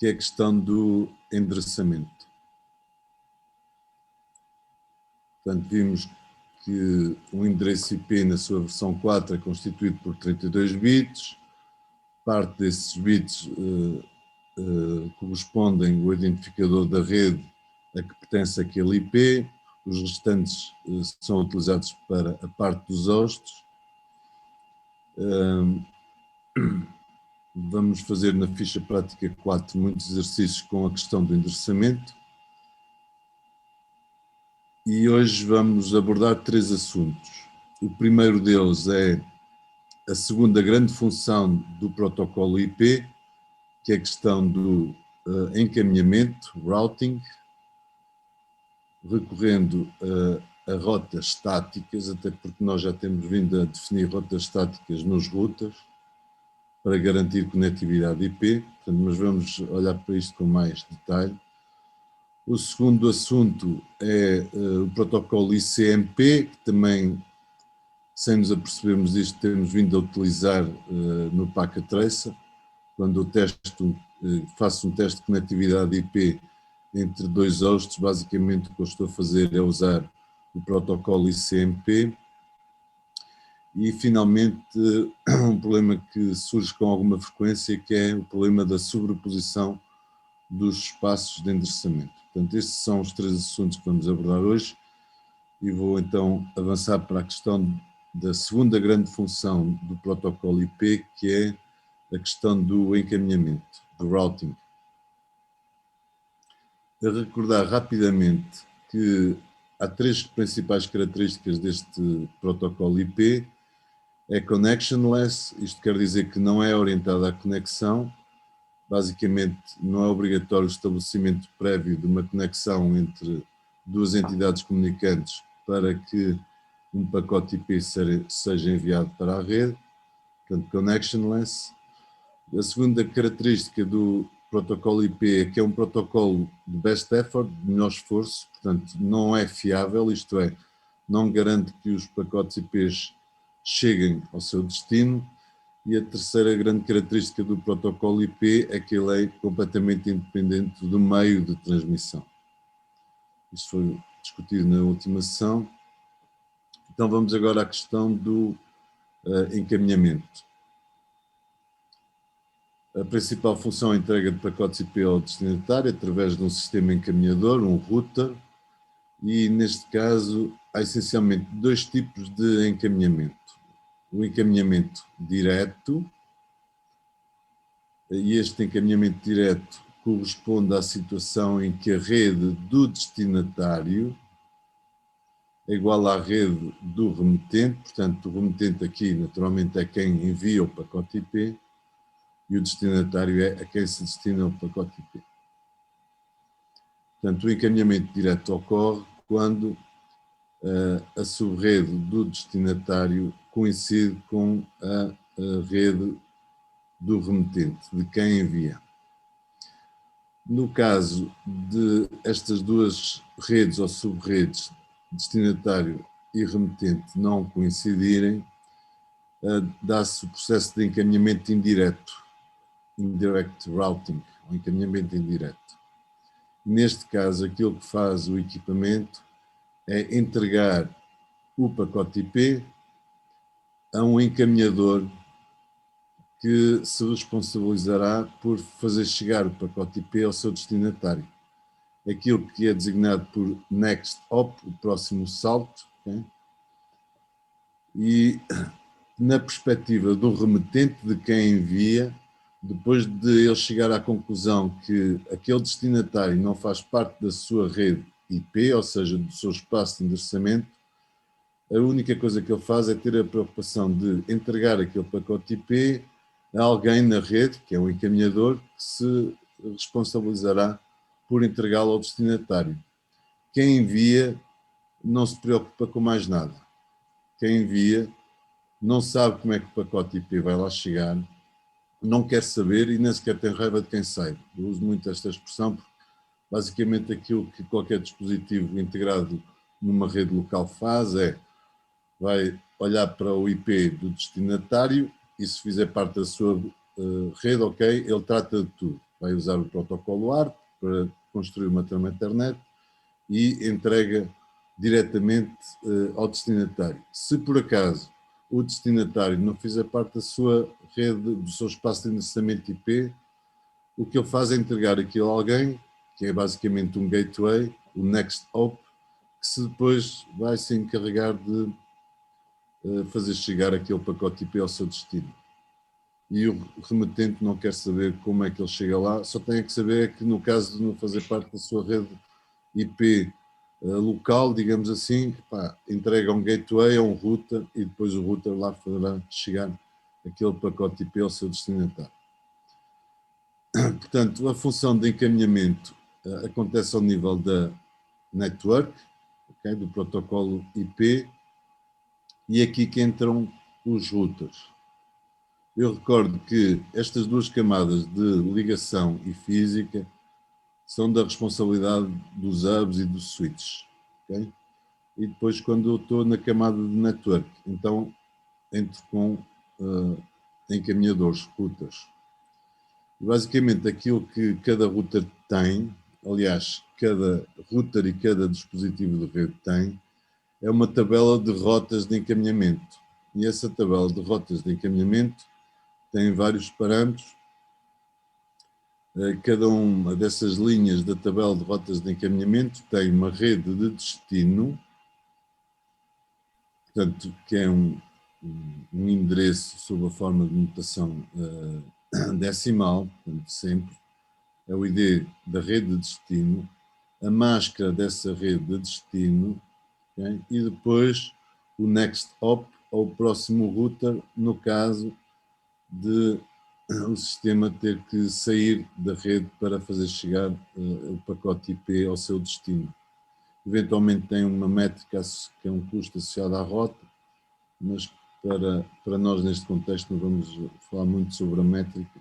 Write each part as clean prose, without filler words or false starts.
que é a questão do endereçamento. Portanto, vimos que o endereço IP na sua versão 4 é constituído por 32 bits, parte desses bits correspondem ao identificador da rede a que pertence aquele IP, os restantes são utilizados para a parte dos hostes. Vamos fazer na ficha prática 4 muitos exercícios com a questão do endereçamento. E hoje vamos abordar 3 assuntos. O primeiro deles é a segunda grande função do protocolo IP, que é a questão do encaminhamento, routing, recorrendo a rotas estáticas, até porque nós já temos vindo a definir rotas estáticas nos routers, para garantir conectividade IP, portanto, mas vamos olhar para isto com mais detalhe. O segundo assunto é o protocolo ICMP, que também, sem nos apercebermos disto, temos vindo a utilizar no Packet Tracer, quando eu faço um teste de conectividade IP entre 2 hosts, basicamente o que eu estou a fazer é usar o protocolo ICMP. E, finalmente, um problema que surge com alguma frequência, que é o problema da sobreposição dos espaços de endereçamento. Portanto, estes são os 3 assuntos que vamos abordar hoje e vou então avançar para a questão da segunda grande função do protocolo IP, que é a questão do encaminhamento, do routing. A recordar rapidamente que há 3 principais características deste protocolo IP. É connectionless, isto quer dizer que não é orientado à conexão, basicamente não é obrigatório o estabelecimento prévio de uma conexão entre 2 entidades comunicantes para que um pacote IP seja enviado para a rede, portanto connectionless. A segunda característica do protocolo IP é que é um protocolo de best effort, de melhor esforço, portanto não é fiável, isto é, não garante que os pacotes IPs cheguem ao seu destino. E a terceira grande característica do protocolo IP é que ele é completamente independente do meio de transmissão. Isto foi discutido na última sessão. Então vamos agora à questão do encaminhamento. A principal função é a entrega de pacotes IP ao destinatário através de um sistema encaminhador, um router, e neste caso há essencialmente 2 tipos de encaminhamento. O encaminhamento direto, e este encaminhamento direto corresponde à situação em que a rede do destinatário é igual à rede do remetente, portanto o remetente aqui naturalmente é quem envia o pacote IP e o destinatário é a quem se destina o pacote IP. Portanto, o encaminhamento direto ocorre quando a subrede do destinatário coincide com a rede do remetente, de quem envia. No caso de estas 2 redes ou subredes, destinatário e remetente, não coincidirem, dá-se o processo de encaminhamento indireto, indirect routing, ou encaminhamento indireto. Neste caso, aquilo que faz o equipamento é entregar o pacote IP a um encaminhador que se responsabilizará por fazer chegar o pacote IP ao seu destinatário. Aquilo que é designado por next hop, o próximo salto, okay? E na perspectiva do remetente, de quem envia, depois de ele chegar à conclusão que aquele destinatário não faz parte da sua rede IP, ou seja, do seu espaço de endereçamento, a única coisa que ele faz é ter a preocupação de entregar aquele pacote IP a alguém na rede, que é um encaminhador, que se responsabilizará por entregá-lo ao destinatário. Quem envia não se preocupa com mais nada. Quem envia não sabe como é que o pacote IP vai lá chegar, não quer saber e nem sequer tem raiva de quem saiba. Eu uso muito esta expressão porque basicamente aquilo que qualquer dispositivo integrado numa rede local faz é vai olhar para o IP do destinatário e se fizer parte da sua rede, ok, ele trata de tudo. vai usar o protocolo ARP para construir uma trama Ethernet e entrega diretamente ao destinatário. Se por acaso o destinatário não fizer parte da sua rede, do seu espaço de endereçamento IP, o que ele faz é entregar aquilo a alguém, que é basicamente um gateway, o next hop, que se depois vai se encarregar de fazer chegar aquele pacote IP ao seu destino. E o remetente não quer saber como é que ele chega lá, só tem que saber que no caso de não fazer parte da sua rede IP local, digamos assim, pá, entrega um gateway a um router e depois o router lá fará chegar aquele pacote IP ao seu destinatário. Portanto, a função de encaminhamento acontece ao nível da network, okay, do protocolo IP, e aqui que entram os routers. Eu recordo que estas duas camadas de ligação e física são da responsabilidade dos hubs e dos switches. Okay? E depois, quando eu estou na camada de network, então entro com encaminhadores, routers. Basicamente, aquilo que cada router tem, aliás, cada router e cada dispositivo de rede tem, é uma tabela de rotas de encaminhamento. E essa tabela de rotas de encaminhamento tem vários parâmetros. Cada uma dessas linhas da tabela de rotas de encaminhamento tem uma rede de destino, portanto, que é um endereço sob a forma de notação decimal, portanto, sempre é o ID da rede de destino, a máscara dessa rede de destino, okay? E depois o next hop, ou o próximo router, no caso de o sistema ter que sair da rede para fazer chegar o pacote IP ao seu destino. Eventualmente tem uma métrica que é um custo associado à rota, mas para nós neste contexto não vamos falar muito sobre a métrica,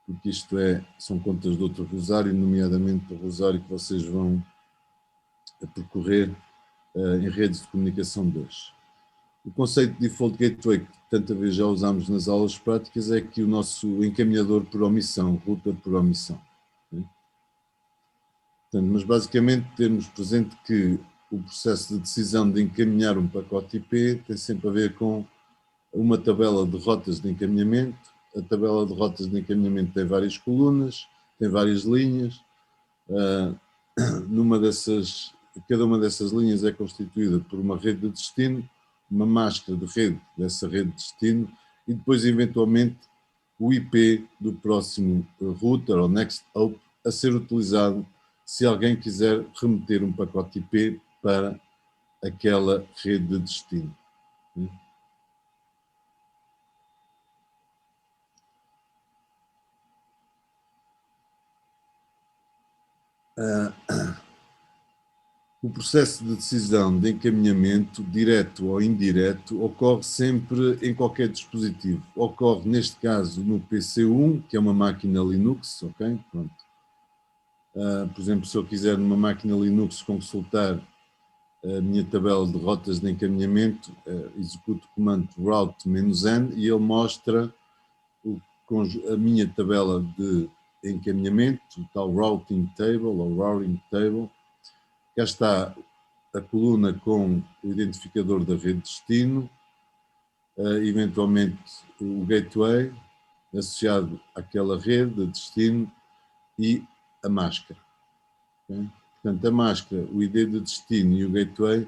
porque isto são contas de outro rosário, nomeadamente o rosário que vocês vão percorrer em redes de comunicação 2. O conceito de Default Gateway, que tanta vez já usámos nas aulas práticas, é que o nosso encaminhador por omissão, router por omissão. Okay? Portanto, mas basicamente termos presente que o processo de decisão de encaminhar um pacote IP tem sempre a ver com uma tabela de rotas de encaminhamento. A tabela de rotas de encaminhamento tem várias colunas, tem várias linhas. Cada uma dessas linhas é constituída por uma rede de destino, uma máscara de rede dessa rede de destino e depois, eventualmente, o IP do próximo router ou next hop a ser utilizado se alguém quiser remeter um pacote IP para aquela rede de destino. O processo de decisão de encaminhamento, direto ou indireto, ocorre sempre em qualquer dispositivo. Ocorre, neste caso, no PC1, que é uma máquina Linux, ok? Pronto. Por exemplo, se eu quiser numa máquina Linux consultar a minha tabela de rotas de encaminhamento, executo o comando route-n e ele mostra a minha tabela de encaminhamento, o tal routing table ou routing table. Cá está a coluna com o identificador da rede de destino, eventualmente o gateway associado àquela rede de destino e a máscara. Okay? Portanto, a máscara, o ID de destino e o gateway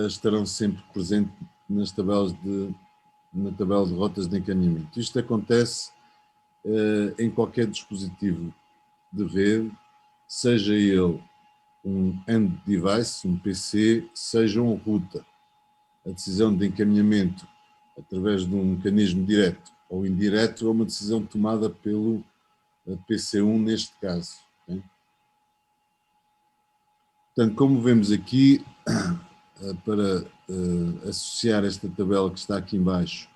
estarão sempre presentes na tabela de rotas de encaminhamento. Isto acontece em qualquer dispositivo de rede, seja ele um end device, um PC, seja um router. A decisão de encaminhamento através de um mecanismo direto ou indireto é uma decisão tomada pelo PC1 neste caso. Okay? Portanto, como vemos aqui, para associar esta tabela que está aqui embaixo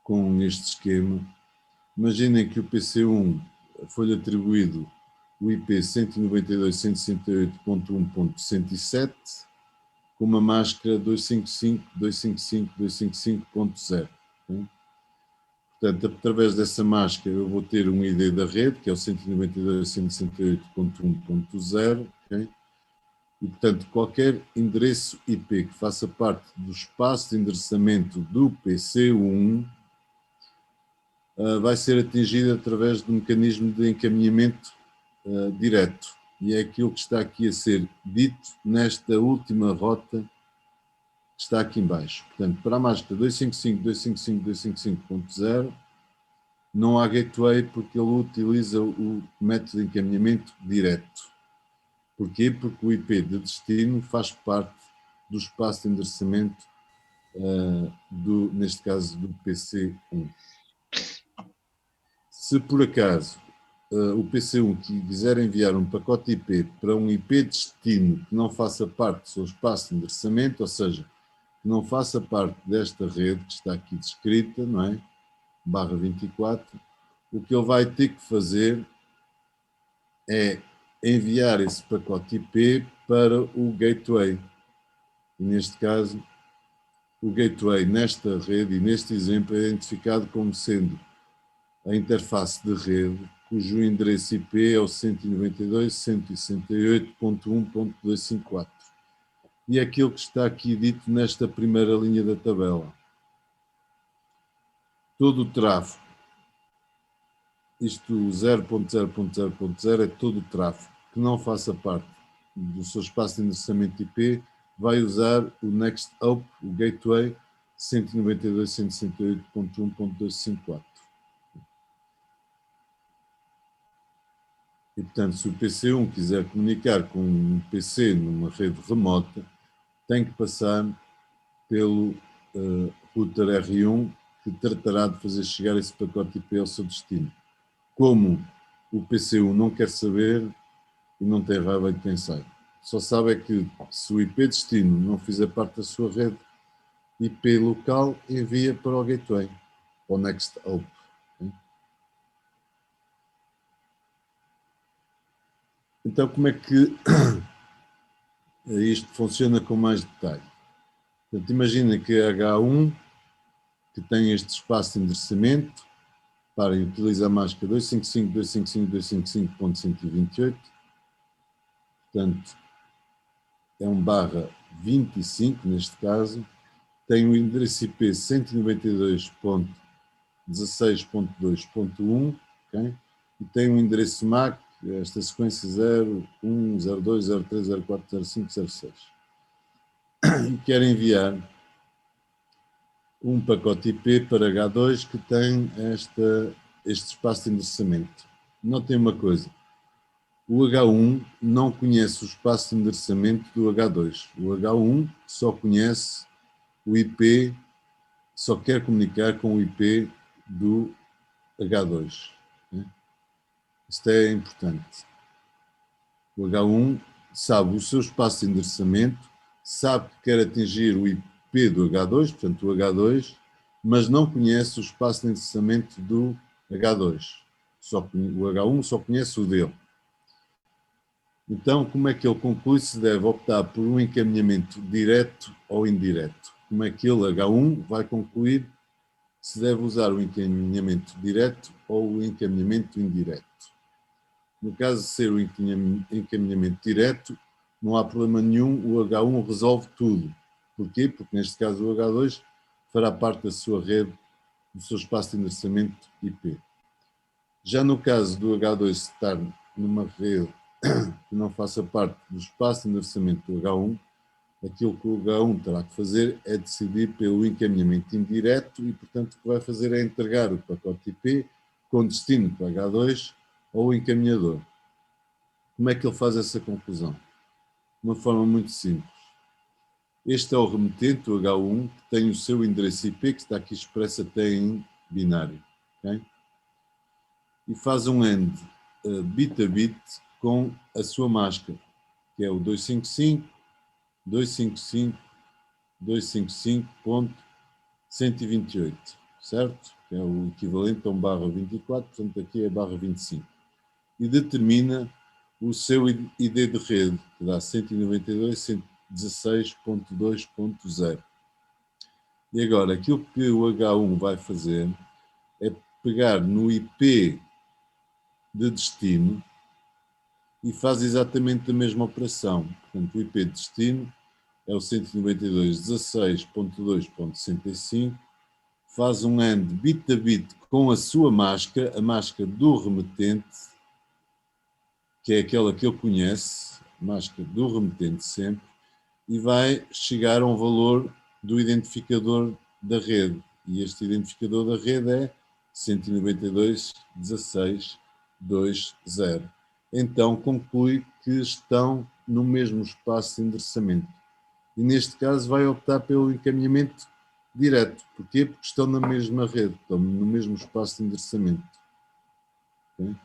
com este esquema, imaginem que o PC1 foi-lhe atribuído o IP 192.168.1.107 com uma máscara 255.255.255.0. Okay? Portanto, através dessa máscara eu vou ter um ID da rede, que é o 192.168.1.0, ok? E, portanto, qualquer endereço IP que faça parte do espaço de endereçamento do PC1 vai ser atingido através do mecanismo de encaminhamento direto. E é aquilo que está aqui a ser dito nesta última rota que está aqui em baixo. Portanto, para a máscara 255.255.255.0 não há gateway porque ele utiliza o método de encaminhamento direto. Porquê? Porque o IP de destino faz parte do espaço de endereçamento, neste caso, do PC1. Se por acaso o PC1 quiser enviar um pacote IP para um IP destino que não faça parte do seu espaço de endereçamento, ou seja, que não faça parte desta rede que está aqui descrita, não é? Barra 24, o que ele vai ter que fazer é enviar esse pacote IP para o gateway. E neste caso, o gateway nesta rede e neste exemplo é identificado como sendo a interface de rede cujo endereço IP é o 192.168.1.254. E é aquilo que está aqui dito nesta primeira linha da tabela. Todo o tráfego, isto 0.0.0.0 é todo o tráfego que não faça parte do seu espaço de endereçamento IP, vai usar o Next Hop, o Gateway 192.168.1.254. E, portanto, se o PC1 quiser comunicar com um PC numa rede remota, tem que passar pelo router R1, que tratará de fazer chegar esse pacote IP ao seu destino. Como o PC1 não quer saber e não tem raiva de quem sai. Só sabe é que se o IP destino não fizer parte da sua rede, IP local envia para o gateway, ou Next Hop. Então, como é que isto funciona com mais detalhe? Portanto, imagina que a H1, que tem este espaço de endereçamento, para utilizar a máscara 255.255.255.128, portanto, é um barra 25 neste caso, tem o endereço IP 192.16.2.1, okay? E tem um endereço MAC, esta sequência 0, 1, 0, 2, 0, 3, 0, 4, 0, 5, 0, 6. E quer enviar um pacote IP para H2 que tem este espaço de endereçamento. Notem uma coisa, o H1 não conhece o espaço de endereçamento do H2. O H1 só conhece o IP, só quer comunicar com o IP do H2. Né? Isto é importante. O H1 sabe o seu espaço de endereçamento, sabe que quer atingir o IP do H2, portanto o H2, mas não conhece o espaço de endereçamento do H2. O H1 só conhece o dele. Então, como é que ele conclui se deve optar por um encaminhamento direto ou indireto? Como é que ele, H1, vai concluir se deve usar o encaminhamento direto ou o encaminhamento indireto? No caso de ser o encaminhamento direto, não há problema nenhum, o H1 resolve tudo. Porquê? Porque neste caso o H2 fará parte da sua rede, do seu espaço de endereçamento IP. Já no caso do H2 estar numa rede que não faça parte do espaço de endereçamento do H1, aquilo que o H1 terá que fazer é decidir pelo encaminhamento indireto e, portanto, o que vai fazer é entregar o pacote IP com destino para H2 ou o encaminhador. Como é que ele faz essa conclusão? De uma forma muito simples. Este é o remetente, o H1, que tem o seu endereço IP, que está aqui expresso até em binário. Okay? E faz um AND bit a bit com a sua máscara, que é o 255.255.128, certo? Que é o equivalente a um barra 24, portanto aqui é barra 25. E determina o seu ID de rede, que dá 192.116.2.0. E agora, aquilo que o H1 vai fazer é pegar no IP de destino e faz exatamente a mesma operação. Portanto, o IP de destino é o 192.16.2.65, faz um AND bit a bit com a sua máscara, a máscara do remetente, que é aquela que ele conhece, a máscara do remetente sempre, e vai chegar a um valor do identificador da rede. E este identificador da rede é 192.16.2.0. Então conclui que estão no mesmo espaço de endereçamento. E neste caso vai optar pelo encaminhamento direto. Porquê? Porque estão na mesma rede, estão no mesmo espaço de endereçamento. Okay?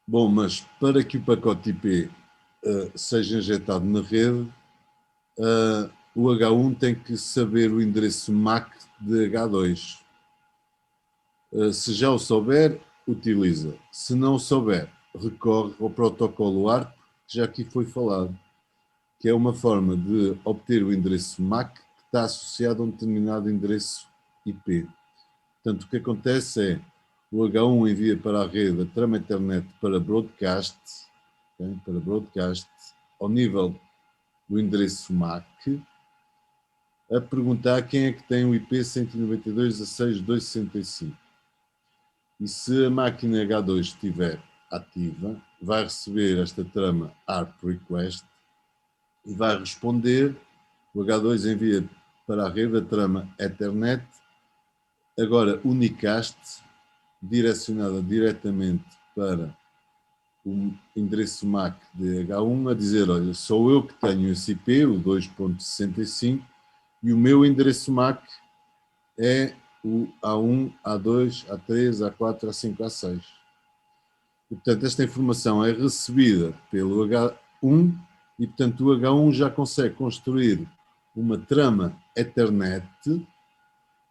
Bom, mas para que o pacote IP seja injetado na rede, o H1 tem que saber o endereço MAC de H2. Se já o souber, utiliza. Se não o souber, recorre ao protocolo ARP, que já aqui foi falado, que é uma forma de obter o endereço MAC que está associado a um determinado endereço IP. Portanto, o que acontece é o H1 envia para a rede a trama internet para broadcast, okay, para broadcast ao nível do endereço MAC, a perguntar quem é que tem o IP 192.16.265. E se a máquina H2 estiver ativa, vai receber esta trama ARP request e vai responder. O H2 envia para a rede a trama Ethernet, agora unicast, direcionada diretamente para o endereço MAC de H1, a dizer, olha, sou eu que tenho esse IP, o 2.65, e o meu endereço MAC é o A1, A2, A3, A4, A5, A6. E, portanto, esta informação é recebida pelo H1 e, portanto, o H1 já consegue construir uma trama Ethernet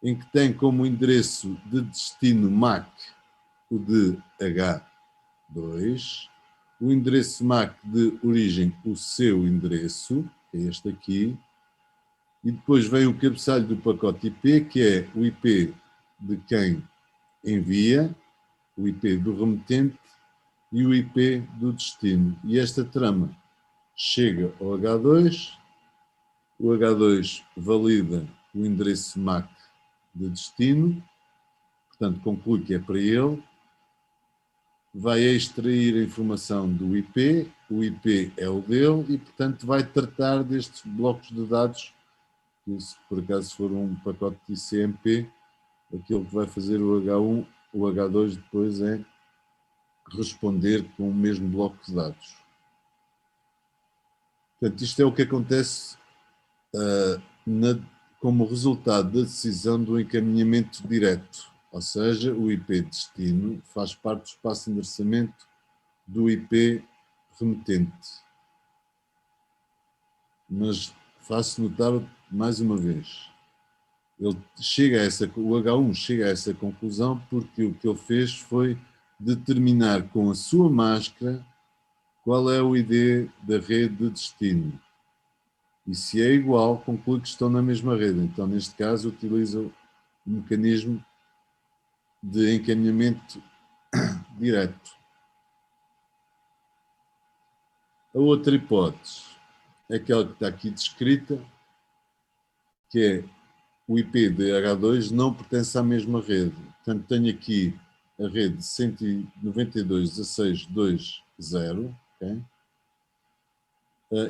em que tem como endereço de destino MAC o de H2, o endereço MAC de origem, o seu endereço, que é este aqui, e depois vem o cabeçalho do pacote IP, que é o IP de quem envia, o IP do remetente e o IP do destino. E esta trama chega ao H2, o H2 valida o endereço MAC de destino, portanto conclui que é para ele, vai extrair a informação do IP, o IP é o dele e, portanto, vai tratar destes blocos de dados, que se por acaso for um pacote de ICMP, aquilo que vai fazer o H1, o H2 depois é responder com o mesmo bloco de dados. Portanto, isto é o que acontece como resultado da decisão do encaminhamento direto, ou seja, o IP destino faz parte do espaço de endereçamento do IP remetente. Mas faço notar mais uma vez, ele chega a o H1 chega a essa conclusão porque o que ele fez foi determinar com a sua máscara qual é o ID da rede de destino. E se é igual, conclui que estão na mesma rede. Então, neste caso, utiliza o mecanismo de encaminhamento direto. A outra hipótese é aquela que está aqui descrita, que é o IP de H2 não pertence à mesma rede. Portanto, tenho aqui a rede 192.16.2.0, okay?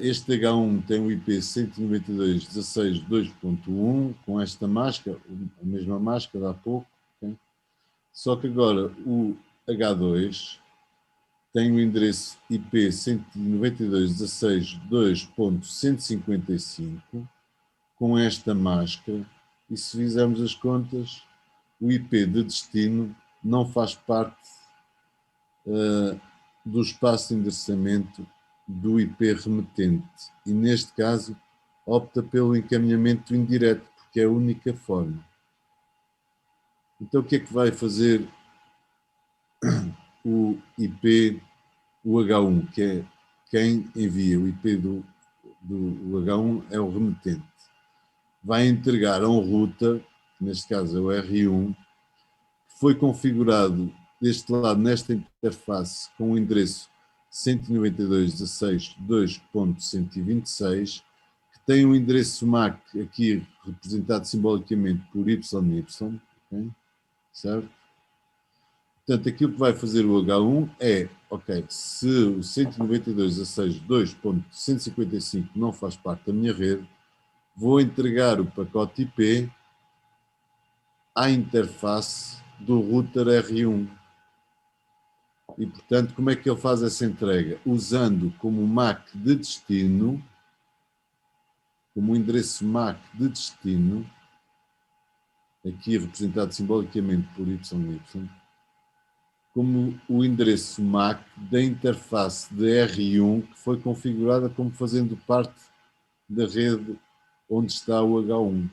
Este H1 tem o IP 192.16.2.1, com esta máscara, a mesma máscara há pouco, okay? Só que agora o H2 tem o endereço IP 192.16.2.155, com esta máscara, e se fizermos as contas, o IP de destino não faz parte do espaço de endereçamento do IP remetente e, neste caso, opta pelo encaminhamento indireto, porque é a única forma. Então, o que é que vai fazer o IP, o H1, que é quem envia o IP do H1 é o remetente? Vai entregar a um router neste caso é o R1, foi configurado deste lado nesta interface com o endereço 192.16.2.126, que tem um endereço MAC aqui representado simbolicamente por YY, okay? Certo? Portanto, aquilo que vai fazer o H1 é, ok, se o 192.16.2.155 não faz parte da minha rede, vou entregar o pacote IP à interface do router R1. E, portanto, como é que ele faz essa entrega? Usando como MAC de destino, como endereço MAC de destino, aqui representado simbolicamente por YY, como o endereço MAC da interface de R1 que foi configurada como fazendo parte da rede onde está o H1.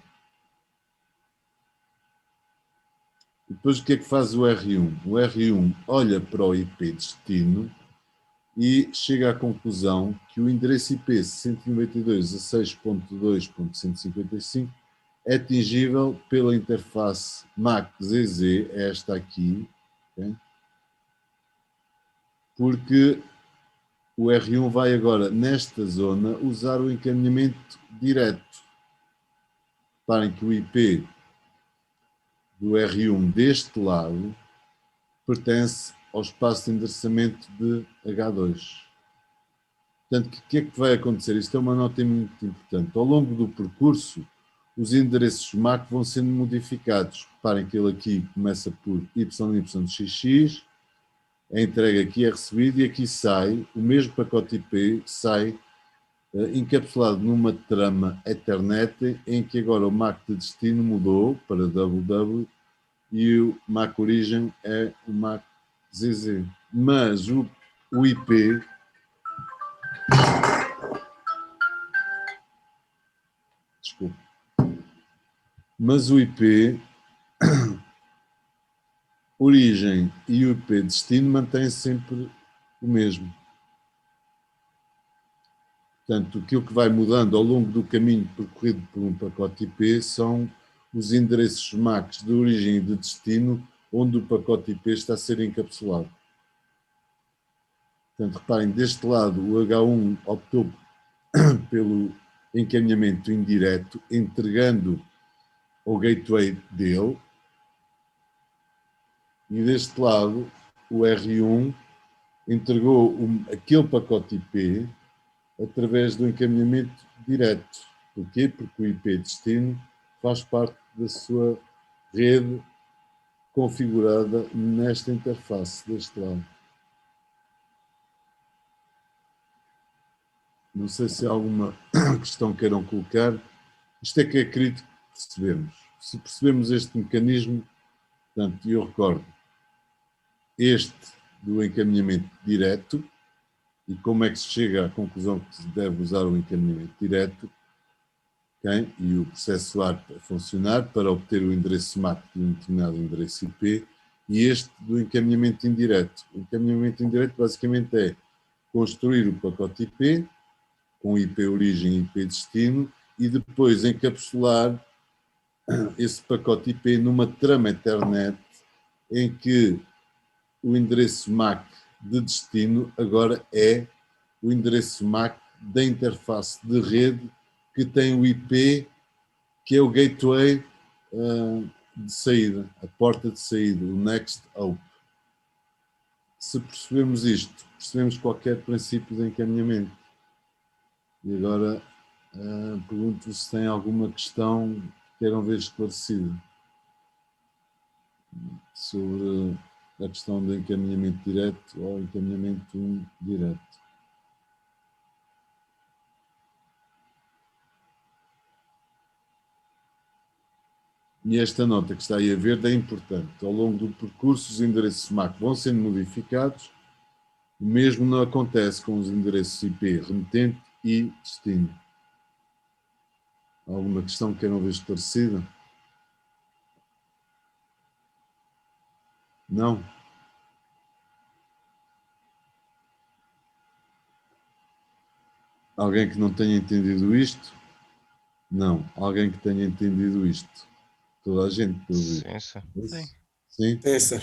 E depois o que é que faz o R1? O R1 olha para o IP destino e chega à conclusão que o endereço IP 192.16.2.155 é atingível pela interface MAC-ZZ, esta aqui, okay? Porque o R1 vai agora, nesta zona, usar o encaminhamento direto. Reparem que o IP do R1 deste lado pertence ao espaço de endereçamento de H2. Portanto, o que é que vai acontecer? Isto é uma nota muito importante. Ao longo do percurso, os endereços MAC vão sendo modificados. Reparem que ele aqui começa por YYXX, é entregue aqui, é recebido e aqui sai, o mesmo pacote IP sai encapsulado numa trama Ethernet em que agora o MAC de destino mudou para WW e o MAC origem é o MAC ZZ. Mas o IP desculpa, mas o IP origem e o IP destino mantém sempre o mesmo. Portanto, aquilo que vai mudando ao longo do caminho percorrido por um pacote IP são os endereços MACs de origem e de destino onde o pacote IP está a ser encapsulado. Portanto, reparem, deste lado o H1 optou pelo encaminhamento indireto, entregando o gateway dele, e deste lado o R1 entregou aquele pacote IP através do encaminhamento direto. Porquê? Porque o IP destino faz parte da sua rede configurada nesta interface deste lado. Não sei se há alguma questão que queiram colocar. Isto é que é crítico percebermos. Se percebemos este mecanismo, portanto, eu recordo este do encaminhamento direto e como é que se chega à conclusão que se deve usar o encaminhamento direto, okay? E o processo ARP a funcionar para obter o endereço MAC de um determinado endereço IP, e este do encaminhamento indireto. O encaminhamento indireto basicamente é construir o pacote IP com IP origem e IP destino e depois encapsular esse pacote IP numa trama Ethernet em que o endereço MAC de destino agora é o endereço MAC da interface de rede que tem o IP que é o gateway de saída, a porta de saída, o next hop. Se percebemos isto, percebemos qualquer princípio de encaminhamento. E agora pergunto se tem alguma questão que queiram ver esclarecida sobre a questão do encaminhamento direto ou encaminhamento indireto. E esta nota que está aí a verde é importante. Ao longo do percurso, os endereços MAC vão sendo modificados. O mesmo não acontece com os endereços IP remetente e destino. Alguma questão que queiram ver esclarecida? Não? Alguém que não tenha entendido isto? Não. Alguém que tenha entendido isto? Toda a gente, pelo visto. Sim, sim. Sim. Sim? É, sir.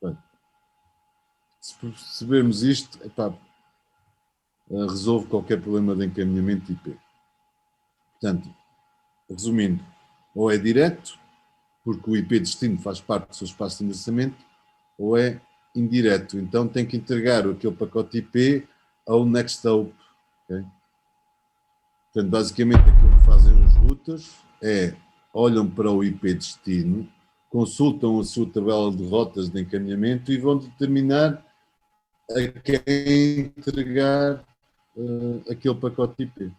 Bem, se percebermos isto, epá, resolve qualquer problema de encaminhamento IP. Portanto, resumindo, ou é direto, porque o IP destino faz parte do seu espaço de endereçamento, ou é indireto. Então tem que entregar aquele pacote IP ao next hop. Okay? Portanto, basicamente aquilo que fazem os routers é olham para o IP destino, consultam a sua tabela de rotas de encaminhamento e vão determinar a quem entregar aquele pacote IP.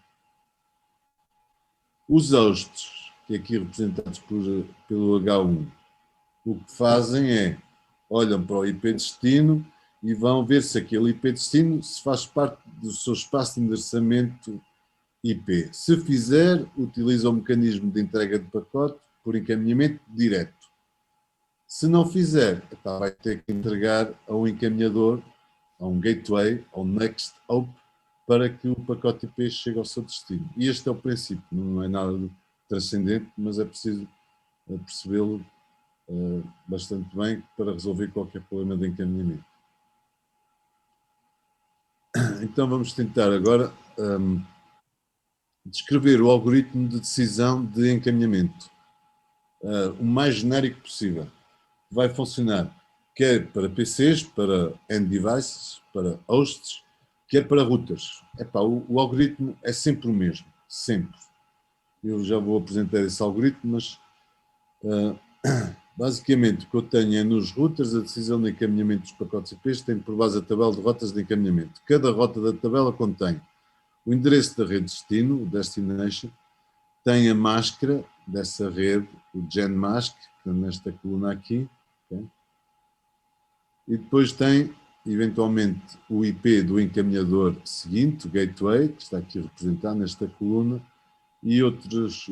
Os hosts, que é aqui representados pelo H1, o que fazem é olham para o IP destino e vão ver se aquele IP destino se faz parte do seu espaço de endereçamento IP. Se fizer, utiliza o mecanismo de entrega de pacote por encaminhamento direto. Se não fizer, então vai ter que entregar a um encaminhador, a um gateway, ao next hop, para que o pacote IP chegue ao seu destino. E este é o princípio, não é nada transcendente, mas é preciso percebê-lo bastante bem para resolver qualquer problema de encaminhamento. Então vamos tentar agora descrever o algoritmo de decisão de encaminhamento o mais genérico possível. Vai funcionar quer para PCs, para end devices, para hosts, quer para routers. Epá, o algoritmo é sempre o mesmo, sempre. Eu já vou apresentar esse algoritmo, mas basicamente o que eu tenho é nos routers a decisão de encaminhamento dos pacotes IPs tem por base a tabela de rotas de encaminhamento. Cada rota da tabela contém o endereço da rede destino, o destination, tem a máscara dessa rede, o genmask, que está nesta coluna aqui, okay? E depois tem, eventualmente, o IP do encaminhador seguinte, o gateway, que está aqui representado nesta coluna, e outros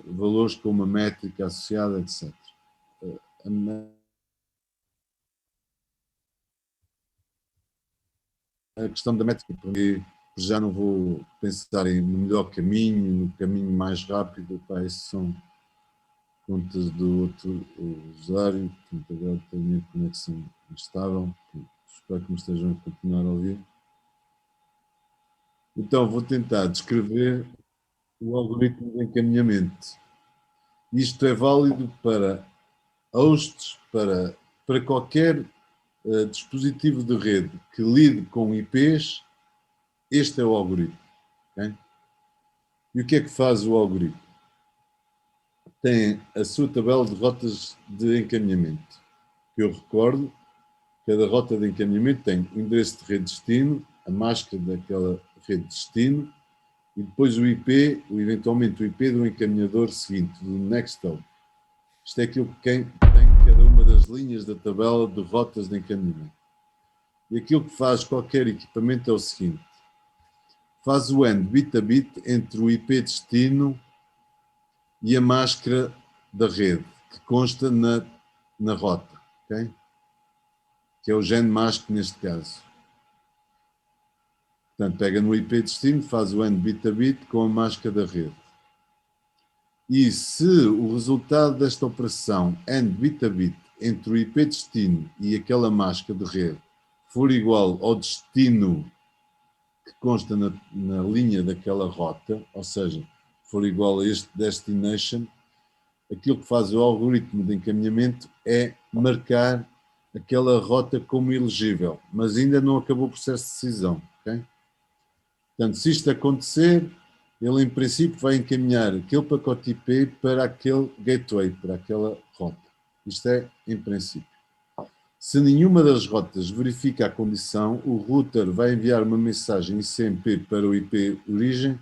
valores como a métrica associada, etc. A questão da métrica, porque já não vou pensar no melhor caminho, no caminho mais rápido, pá, esses são contas do outro usuário, portanto agora tenho a minha conexão instável, espero que me estejam a continuar a ouvir. Então vou tentar descrever o algoritmo de encaminhamento. Isto é válido para hosts, para qualquer dispositivo de rede que lide com IPs, este é o algoritmo. Okay? E o que é que faz o algoritmo? Tem a sua tabela de rotas de encaminhamento, que eu recordo, cada rota de encaminhamento tem o endereço de rede destino, a máscara daquela rede destino, e depois o IP, eventualmente o IP do encaminhador seguinte, do next hop. Isto é aquilo que tem cada uma das linhas da tabela de rotas de encaminhamento. E aquilo que faz qualquer equipamento é o seguinte: faz o AND bit a bit entre o IP destino e a máscara da rede, que consta na rota, okay? Que é o genmask neste caso. Portanto, pega no IP destino, faz o AND bit a bit com a máscara da rede. E se o resultado desta operação AND bit a bit entre o IP destino e aquela máscara de rede for igual ao destino que consta na linha daquela rota, ou seja, for igual a este destination, aquilo que faz o algoritmo de encaminhamento é marcar aquela rota como elegível, mas ainda não acabou o processo de decisão. Okay? Portanto, se isto acontecer, ele em princípio vai encaminhar aquele pacote IP para aquele gateway, para aquela rota. Isto é em princípio. Se nenhuma das rotas verifica a condição, o router vai enviar uma mensagem ICMP para o IP origem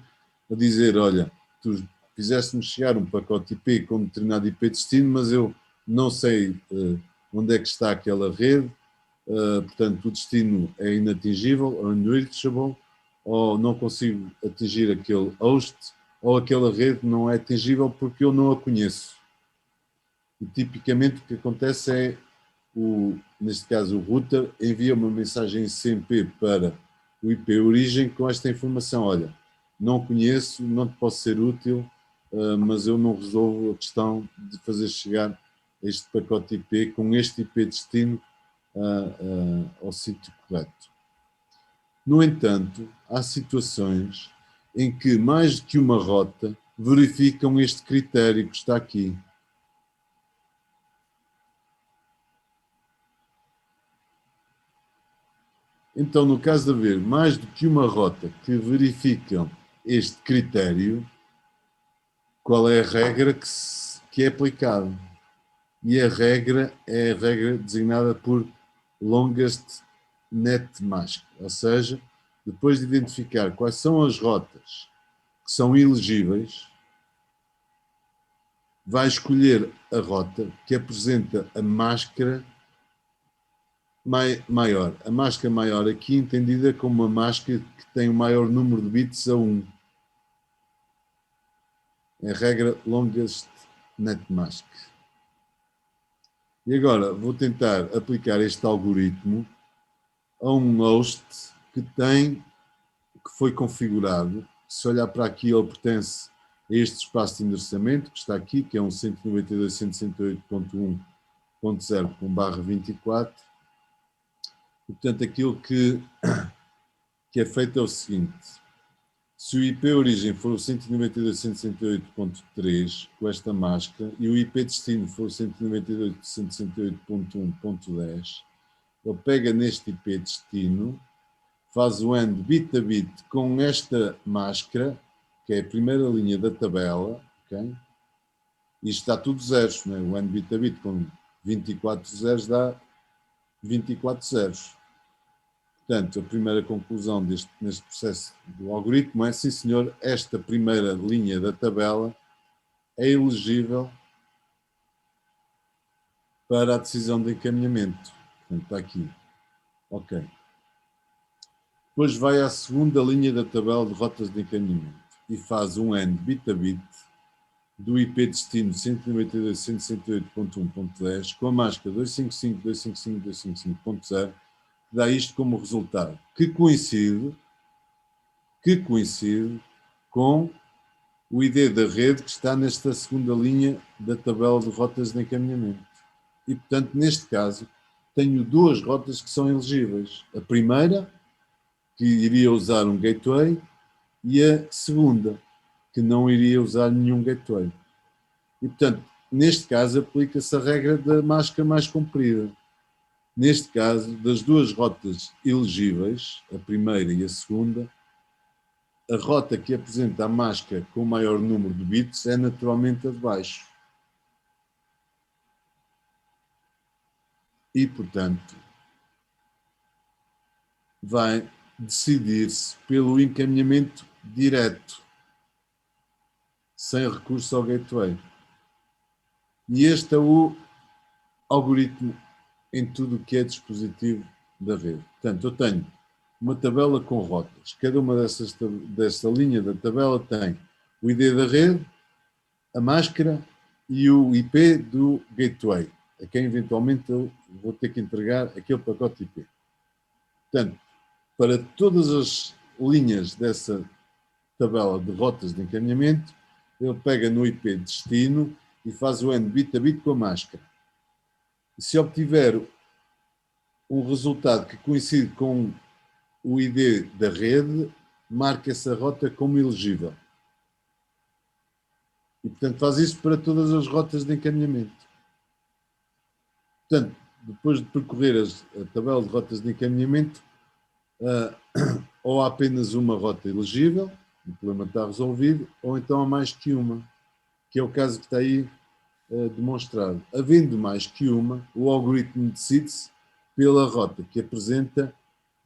a dizer, olha, tu fizeste-me chegar um pacote IP com determinado IP destino, mas eu não sei onde é que está aquela rede, portanto o destino é inatingível, unreachable, ou não consigo atingir aquele host, ou aquela rede não é atingível porque eu não a conheço. E tipicamente o que acontece é, neste caso o router, envia uma mensagem ICMP para o IP origem com esta informação, olha, não conheço, não te posso ser útil, mas eu não resolvo a questão de fazer chegar este pacote IP com este IP destino ao sítio correto. No entanto, há situações em que mais do que uma rota verificam este critério que está aqui. Então, no caso de haver mais do que uma rota que verificam este critério, qual é a regra que é aplicada? E a regra é a regra designada por longest net mask, ou seja, depois de identificar quais são as rotas que são elegíveis, vai escolher a rota que apresenta a máscara maior. A máscara maior aqui entendida como uma máscara que tem o maior número de bits a 1. É a regra longest net mask. E agora vou tentar aplicar este algoritmo a um host que foi configurado. Se olhar para aqui, ele pertence a este espaço de endereçamento que está aqui, que é um 192.168.1.0/24. Portanto, aquilo que é feito é o seguinte: se o IP origem for o 192.168.3 com esta máscara e o IP destino for o 192.168.1.10, ele pega neste IP destino, faz o AND bit a bit com esta máscara, que é a primeira linha da tabela, ok? Isto está tudo zeros, né? O AND bit a bit com 24 zeros dá 24 zeros. Portanto, a primeira conclusão neste processo do algoritmo é, sim senhor, esta primeira linha da tabela é elegível para a decisão de encaminhamento. Portanto, está aqui. Ok. Depois vai à segunda linha da tabela de rotas de encaminhamento e faz um AND bit a bit do IP destino 192.168.1.10 com a máscara 255.255.255.0, que dá isto como resultado, que coincide com o ID da rede que está nesta segunda linha da tabela de rotas de encaminhamento. E, portanto, neste caso, tenho duas rotas que são elegíveis. A primeira, que iria usar um gateway, e a segunda, que não iria usar nenhum gateway. E, portanto, neste caso, aplica-se a regra da máscara mais comprida. Neste caso, das duas rotas elegíveis, a primeira e a segunda, a rota que apresenta a máscara com o maior número de bits é naturalmente a de baixo. E, portanto, vai decidir-se pelo encaminhamento direto, sem recurso ao gateway. E este é o algoritmo em tudo o que é dispositivo da rede. Portanto, eu tenho uma tabela com rotas. Cada uma dessa linha da tabela tem o ID da rede, a máscara e o IP do gateway, a quem eventualmente eu vou ter que entregar aquele pacote IP. Portanto, para todas as linhas dessa tabela de rotas de encaminhamento, ele pega no IP destino e faz o AND bit a bit com a máscara. E se obtiver um resultado que coincide com o ID da rede, marca essa rota como elegível. E, portanto, faz isso para todas as rotas de encaminhamento. Portanto, depois de percorrer a tabela de rotas de encaminhamento, ou há apenas uma rota elegível, o problema está resolvido, ou então há mais que uma, que é o caso que está aí demonstrado. Havendo mais que uma, o algoritmo decide-se pela rota que apresenta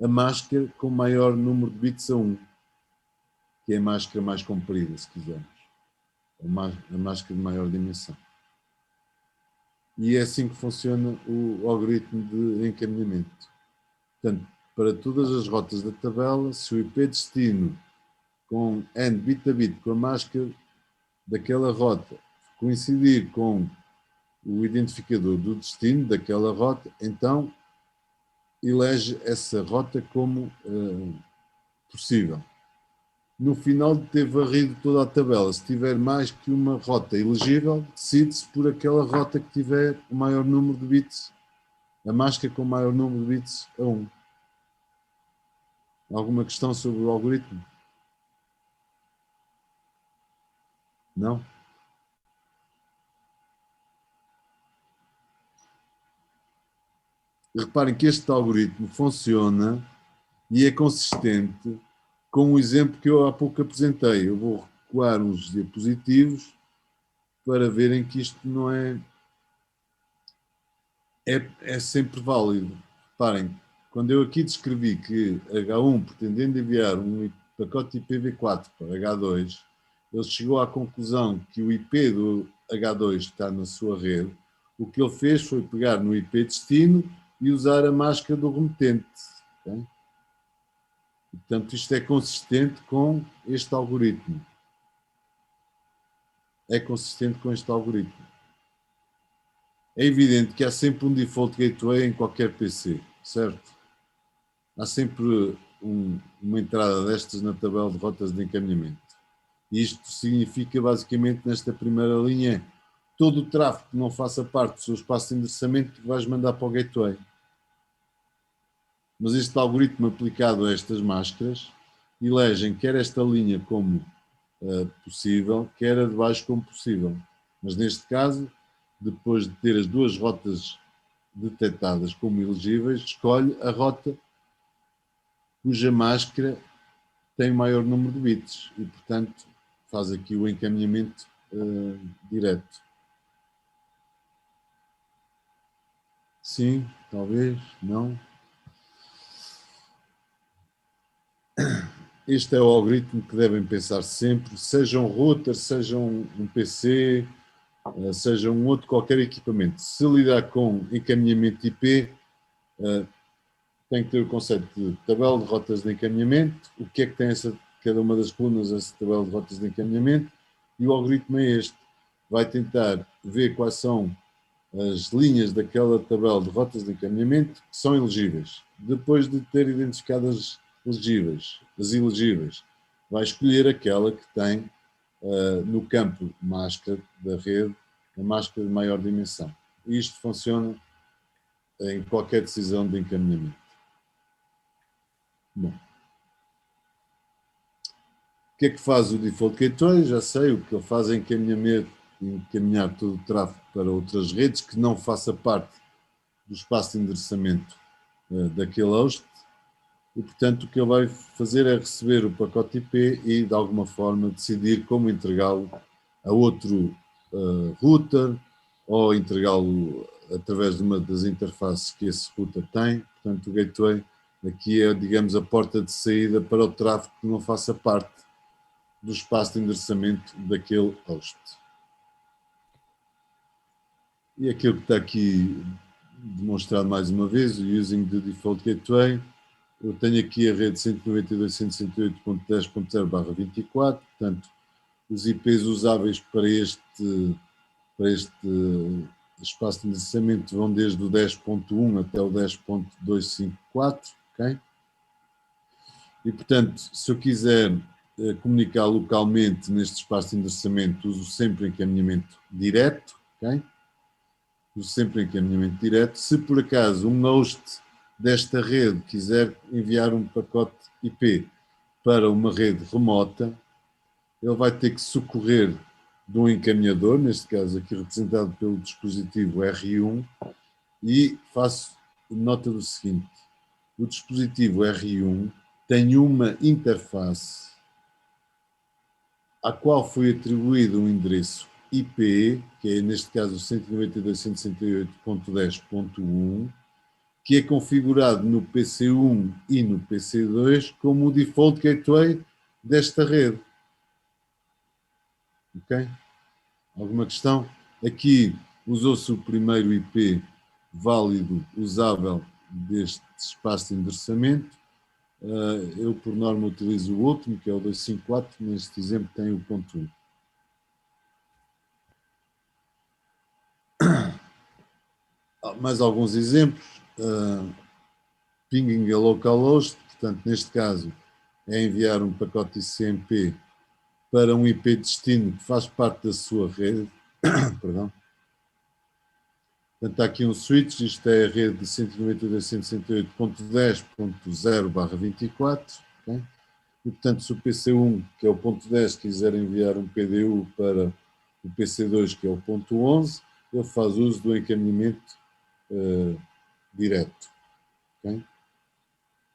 a máscara com maior número de bits a 1, que é a máscara mais comprida, se quisermos, a máscara de maior dimensão. E é assim que funciona o algoritmo de encaminhamento. Portanto, para todas as rotas da tabela, se o IP destino com AND bit a bit com a máscara daquela rota coincidir com o identificador do destino daquela rota, então elege essa rota como possível. no final de ter varrido toda a tabela. Se tiver mais que uma rota elegível, decide-se por aquela rota que tiver o maior número de bits, a máscara com o maior número de bits a 1. Alguma questão sobre o algoritmo? Não? Reparem que este algoritmo funciona e é consistente com o exemplo que eu há pouco apresentei. Eu vou recuar uns diapositivos para verem que isto não é sempre válido. Reparem, quando eu aqui descrevi que H1 pretendendo enviar um pacote IPv4 para H2, ele chegou à conclusão que o IP do H2 está na sua rede. O que ele fez foi pegar no IP destino e usar a máscara do remetente. Okay? Portanto, isto é consistente com este algoritmo. É consistente com este algoritmo. É evidente que há sempre um default gateway em qualquer PC, certo? Há sempre uma entrada destas na tabela de rotas de encaminhamento. E isto significa, basicamente, nesta primeira linha, todo o tráfego que não faça parte do seu espaço de endereçamento que vais mandar para o gateway. Mas este algoritmo aplicado a estas máscaras elegem quer esta linha como possível, quer a de baixo como possível. Mas neste caso, depois de ter as duas rotas detectadas como elegíveis, escolhe a rota cuja máscara tem maior número de bits e, portanto, faz aqui o encaminhamento direto. Sim, talvez, não. Este é o algoritmo que devem pensar sempre, seja um router, seja um PC, seja um outro qualquer equipamento. Se lidar com encaminhamento IP, tem que ter o conceito de tabela de rotas de encaminhamento, o que é que tem cada uma das colunas, essa tabela de rotas de encaminhamento, e o algoritmo é este. Vai tentar ver quais são as linhas daquela tabela de rotas de encaminhamento que são elegíveis. Depois de ter identificado as elegíveis, vai escolher aquela que tem no campo máscara da rede a máscara de maior dimensão. E isto funciona em qualquer decisão de encaminhamento. Bom. O que é que faz o Default Gateway? Já sei, o que ele faz é encaminhar todo o tráfego para outras redes que não faça parte do espaço de endereçamento daquele host e, portanto, o que ele vai fazer é receber o pacote IP e, de alguma forma, decidir como entregá-lo a outro router ou entregá-lo através de uma das interfaces que esse router tem. Portanto, o gateway aqui é, digamos, a porta de saída para o tráfego que não faça parte do espaço de endereçamento daquele host. E aquilo que está aqui demonstrado mais uma vez, o using the default gateway, eu tenho aqui a rede 192.168.10.0/24, portanto, os IPs usáveis para este espaço de endereçamento vão desde o 10.1 até o 10.254, ok? E, portanto, se eu quiser comunicar localmente neste espaço de endereçamento, uso sempre encaminhamento direto, ok? Uso sempre encaminhamento direto. Se por acaso um host desta rede quiser enviar um pacote IP para uma rede remota, ele vai ter que socorrer de um encaminhador, neste caso aqui representado pelo dispositivo R1, e faço nota do seguinte: o dispositivo R1 tem uma interface à qual foi atribuído um endereço IP, que é neste caso 192.168.10.1, que é configurado no PC1 e no PC2 como o default gateway desta rede. Ok? Alguma questão? Aqui usou-se o primeiro IP válido, usável deste espaço de endereçamento. Eu, por norma, utilizo o último, que é o 254, neste exemplo tem o ponto 1. Mais alguns exemplos. Pinging a localhost, portanto, neste caso, é enviar um pacote ICMP para um IP destino que faz parte da sua rede, perdão. Portanto, há aqui um switch, isto é a rede de 192.168.0/24, okay? E, portanto, se o PC1, que é o ponto 10, quiser enviar um PDU para o PC2, que é o ponto 11, ele faz uso do encaminhamento direto. Okay?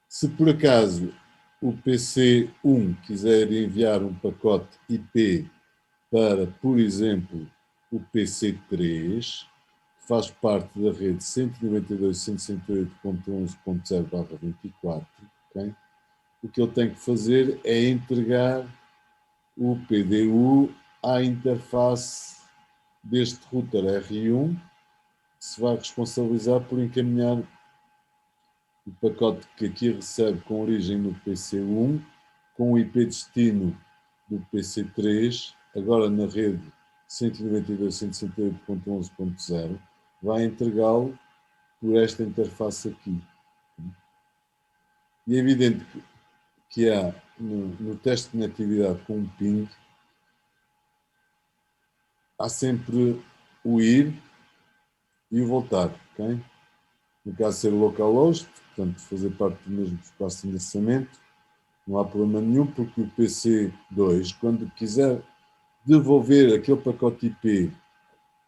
Se por acaso o PC1 quiser enviar um pacote IP para, por exemplo, o PC3, que faz parte da rede 192.168.11.0/24, okay? O que ele tem que fazer é entregar o PDU à interface deste router R1, que se vai responsabilizar por encaminhar o pacote que aqui recebe com origem no PC1, com o IP destino do PC3, agora na rede 192.168.11.0, vai entregá-lo por esta interface aqui. E é evidente que há no teste de conectividade com um ping, há sempre o ir e o voltar, ok? No caso de ser o localhost, portanto, fazer parte do mesmo espaço de endereçamento, não há problema nenhum, porque o PC2, quando quiser devolver aquele pacote IP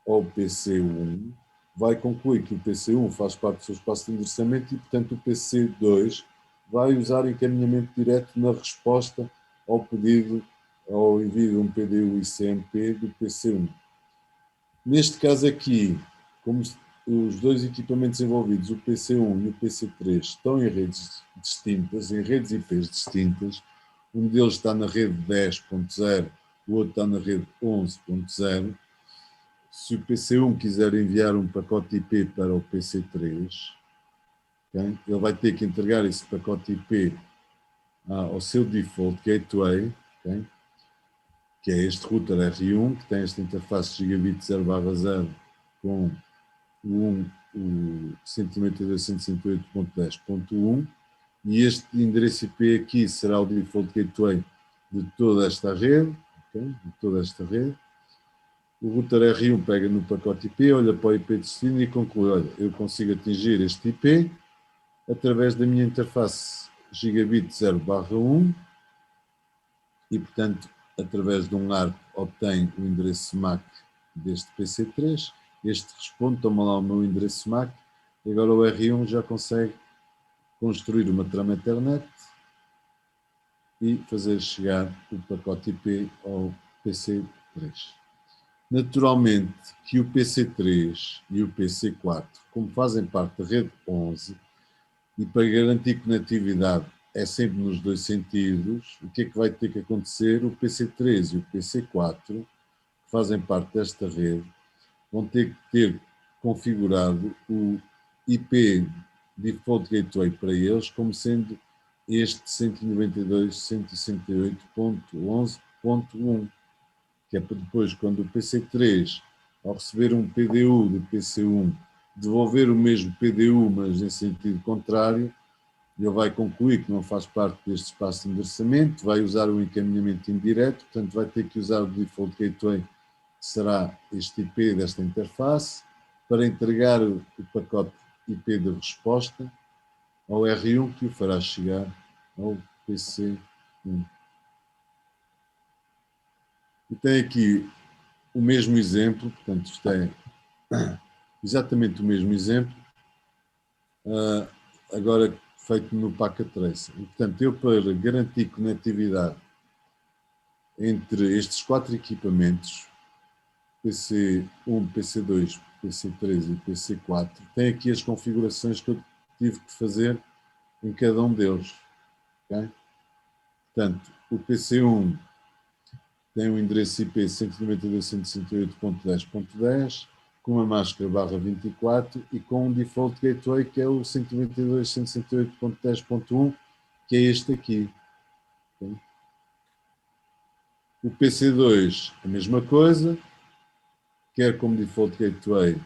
ao PC1, vai concluir que o PC1 faz parte do seu espaço de endereçamento e, portanto, o PC2 vai usar o encaminhamento direto na resposta ao pedido, ao envio de um PDU ICMP do PC1. Neste caso aqui, como os dois equipamentos envolvidos, o PC1 e o PC3, estão em redes distintas, em redes IPs distintas, um deles está na rede 10.0, o outro está na rede 11.0. Se o PC1 quiser enviar um pacote IP para o PC3, okay, ele vai ter que entregar esse pacote IP ao seu default gateway, okay, que é este router R1, que tem esta interface gigabit 0/0 com o 192.168.10.1, e este endereço IP aqui será o default gateway de toda esta rede, okay, de toda esta rede. O router R1 pega no pacote IP, olha para o IP destino e conclui, olha, eu consigo atingir este IP através da minha interface gigabit 0/1 e, portanto, através de um ARP obtenho o endereço MAC deste PC3, este responde, toma lá o meu endereço MAC, e agora o R1 já consegue construir uma trama Ethernet e fazer chegar o pacote IP ao PC3. Naturalmente que o PC3 e o PC4, como fazem parte da rede 11, e para garantir conectividade é sempre nos dois sentidos, o que é que vai ter que acontecer? O PC3 e o PC4, que fazem parte desta rede, vão ter que ter configurado o IP Default Gateway para eles como sendo este 192.168.11.1, que é para depois, quando o PC3, ao receber um PDU do PC1, devolver o mesmo PDU, mas em sentido contrário, ele vai concluir que não faz parte deste espaço de endereçamento, vai usar o encaminhamento indireto, portanto vai ter que usar o Default Gateway, que será este IP desta interface, para entregar o pacote IP de resposta ao R1, que o fará chegar ao PC1. E tem aqui o mesmo exemplo, portanto isto é exatamente o mesmo exemplo, agora feito no Packet Tracer. E, portanto, eu para garantir conectividade entre estes quatro equipamentos, PC1, PC2, PC3 e PC4, tem aqui as configurações que eu tive que fazer em cada um deles. Okay? Portanto, o PC1 tem um endereço IP 192.168.10.10, com uma máscara /24 e com um default gateway que é o 192.168.10.1, que é este aqui. Okay? O PC2, a mesma coisa, quer como default gateway,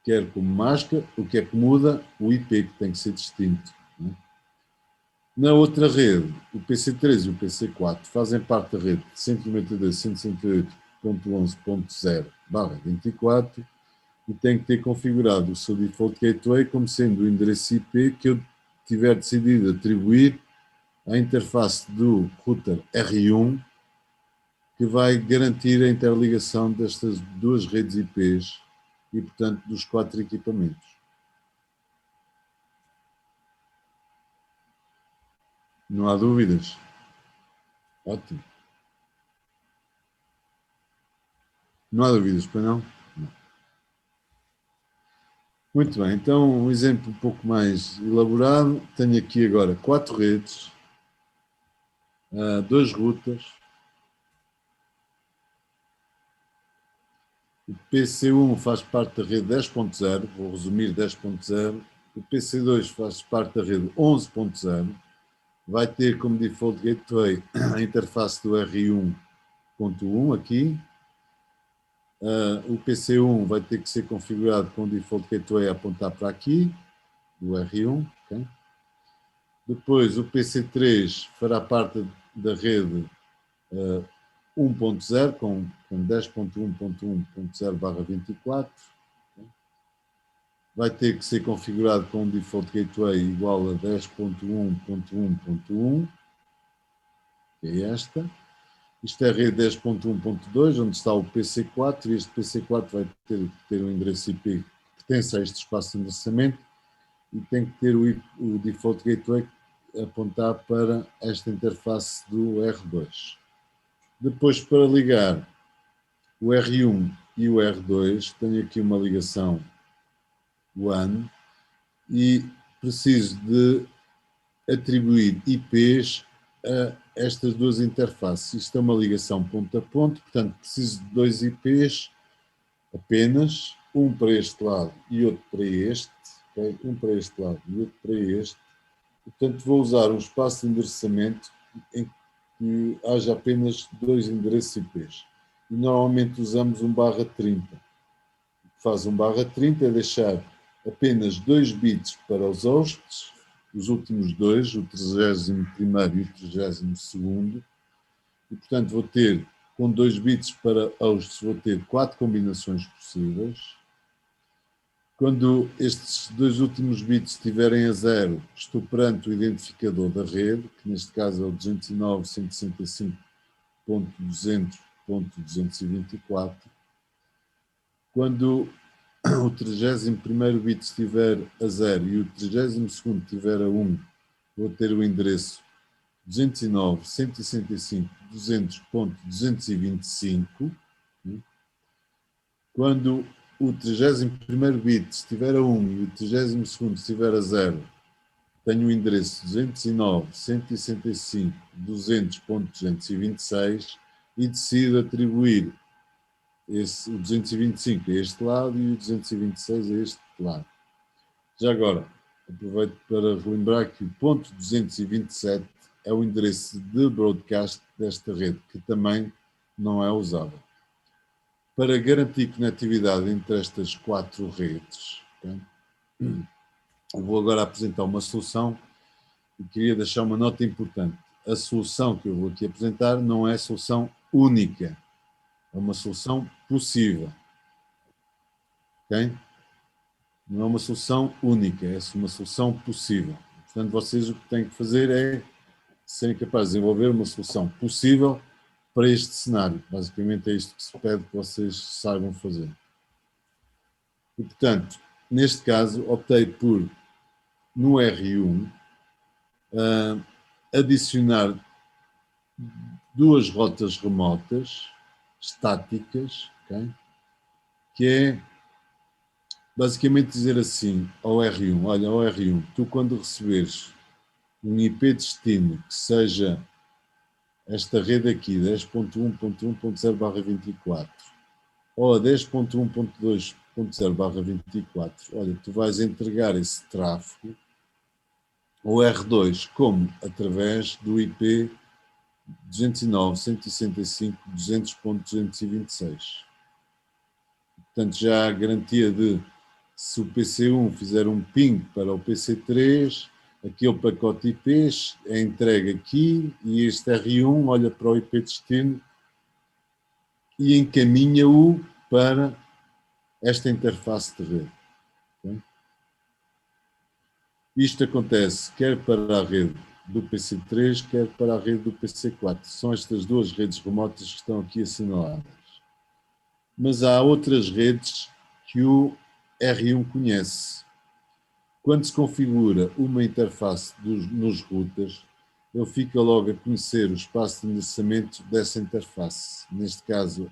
quer como máscara, o que é que muda? O IP, que tem que ser distinto. Né? Na outra rede, o PC3 e o PC4 fazem parte da rede 192.168.11.0/24 e tem que ter configurado o seu default gateway como sendo o endereço IP que eu tiver decidido atribuir à interface do router R1, que vai garantir a interligação destas duas redes IPs e, portanto, dos 4 equipamentos. Não há dúvidas? Ótimo. Não há dúvidas, pois não? Não. Muito bem, então um exemplo um pouco mais elaborado. Tenho aqui agora 4 redes, 2 routers. O PC1 faz parte da rede 10.0, vou resumir 10.0. O PC2 faz parte da rede 11.0. Vai ter como default gateway a interface do R1.1 aqui. O PC1 vai ter que ser configurado com o default gateway a apontar para aqui, do R1. Okay? Depois o PC3 fará parte da rede 1.0 com 10.1.1.0/24. Vai ter que ser configurado com um default gateway igual a 10.1.1.1, que é esta. Isto é a rede 10.1.2, onde está o PC4, e este PC4 vai ter um endereço IP que pertence a este espaço de endereçamento e tem que ter o default gateway apontar para esta interface do R2. Depois, para ligar o R1 e o R2, tenho aqui uma ligação WAN e preciso de atribuir IPs a estas duas interfaces. Isto é uma ligação ponto a ponto, portanto preciso de 2 IPs apenas, um para este lado e outro para este, okay? Um para este lado e outro para este. Portanto vou usar um espaço de endereçamento em que haja apenas 2 endereços IPs. E normalmente usamos um /30. O que faz um /30 é deixar apenas 2 bits para os hosts, os últimos 2, o 31º e o 32º, e portanto vou ter, com 2 bits para hosts, vou ter 4 combinações possíveis. Quando estes 2 últimos bits estiverem a 0, estou perante o identificador da rede, que neste caso é o 209.165.200.224. Quando o 31º bit estiver a 0 e o 32º estiver a 1, vou ter o endereço 209.165.200.225. Quando o 31º bit estiver a 1 e o 32º estiver a 0, tenho o endereço 209.165.200.226 e decido atribuir o 225 a este lado e o 226 a este lado. Já agora, aproveito para relembrar que o ponto 227 é o endereço de broadcast desta rede, que também não é usável. Para garantir conectividade entre estas 4 redes, okay, eu vou agora apresentar uma solução e queria deixar uma nota importante. A solução que eu vou aqui apresentar não é solução única, é uma solução possível. Okay? Não é uma solução única, é uma solução possível. Portanto, vocês o que têm que fazer é serem capazes de desenvolver uma solução possível para este cenário. Basicamente é isto que se pede que vocês saibam fazer. E, portanto, neste caso, optei por, no R1, adicionar 2 rotas remotas, estáticas, okay? Que é basicamente dizer assim ao R1, olha, ao R1, tu quando receberes um IP destino que seja esta rede aqui, 10.1.1.0/24, ou a 10.1.2.0/24, olha, tu vais entregar esse tráfego ao R2 como? Através do IP 209.165.200.226. Portanto, já há a garantia de, se o PC1 fizer um ping para o PC3, aquele pacote IPs é entregue aqui e este R1 olha para o IP destino e encaminha-o para esta interface de rede. Okay? Isto acontece quer para a rede do PC3, quer para a rede do PC4. São estas duas redes remotas que estão aqui assinaladas. Mas há outras redes que o R1 conhece. Quando se configura uma interface nos routers, ele fica logo a conhecer o espaço de endereçamento dessa interface. Neste caso,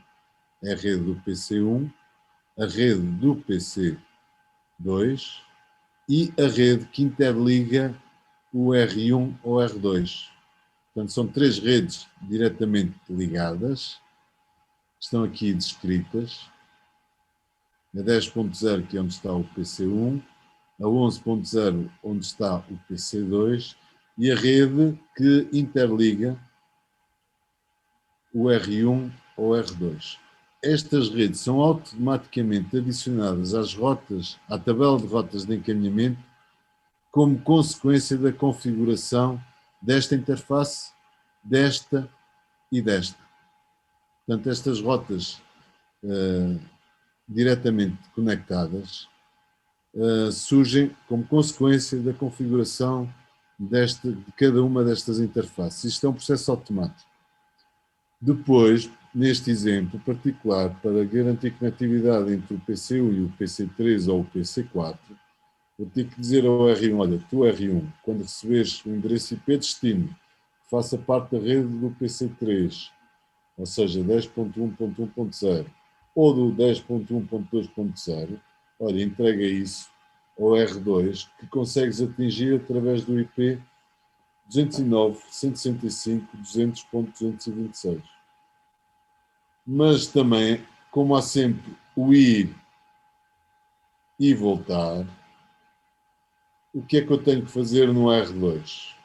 é a rede do PC1, a rede do PC2 e a rede que interliga o R1 ao R2. Portanto, são três redes diretamente ligadas, estão aqui descritas. A 10.0, que é onde está o PC1, a 11.0, onde está o PC2, e a rede que interliga o R1 ao R2. Estas redes são automaticamente adicionadas às rotas, à tabela de rotas de encaminhamento, como consequência da configuração desta interface, desta e desta. Portanto, estas rotas diretamente conectadas surgem como consequência da configuração de cada uma destas interfaces. Isto é um processo automático. Depois, neste exemplo particular, para garantir conectividade entre o PC1 e o PC3 ou o PC4, vou ter que dizer ao R1, olha, tu R1, quando receberes o endereço IP destino, que faça parte da rede do PC3, ou seja, 10.1.1.0, ou do 10.1.2.0, olha, entrega isso ao R2, que consegues atingir através do IP 209.165.200.226. Mas também, como há sempre o ir e voltar, o que é que eu tenho que fazer no R2?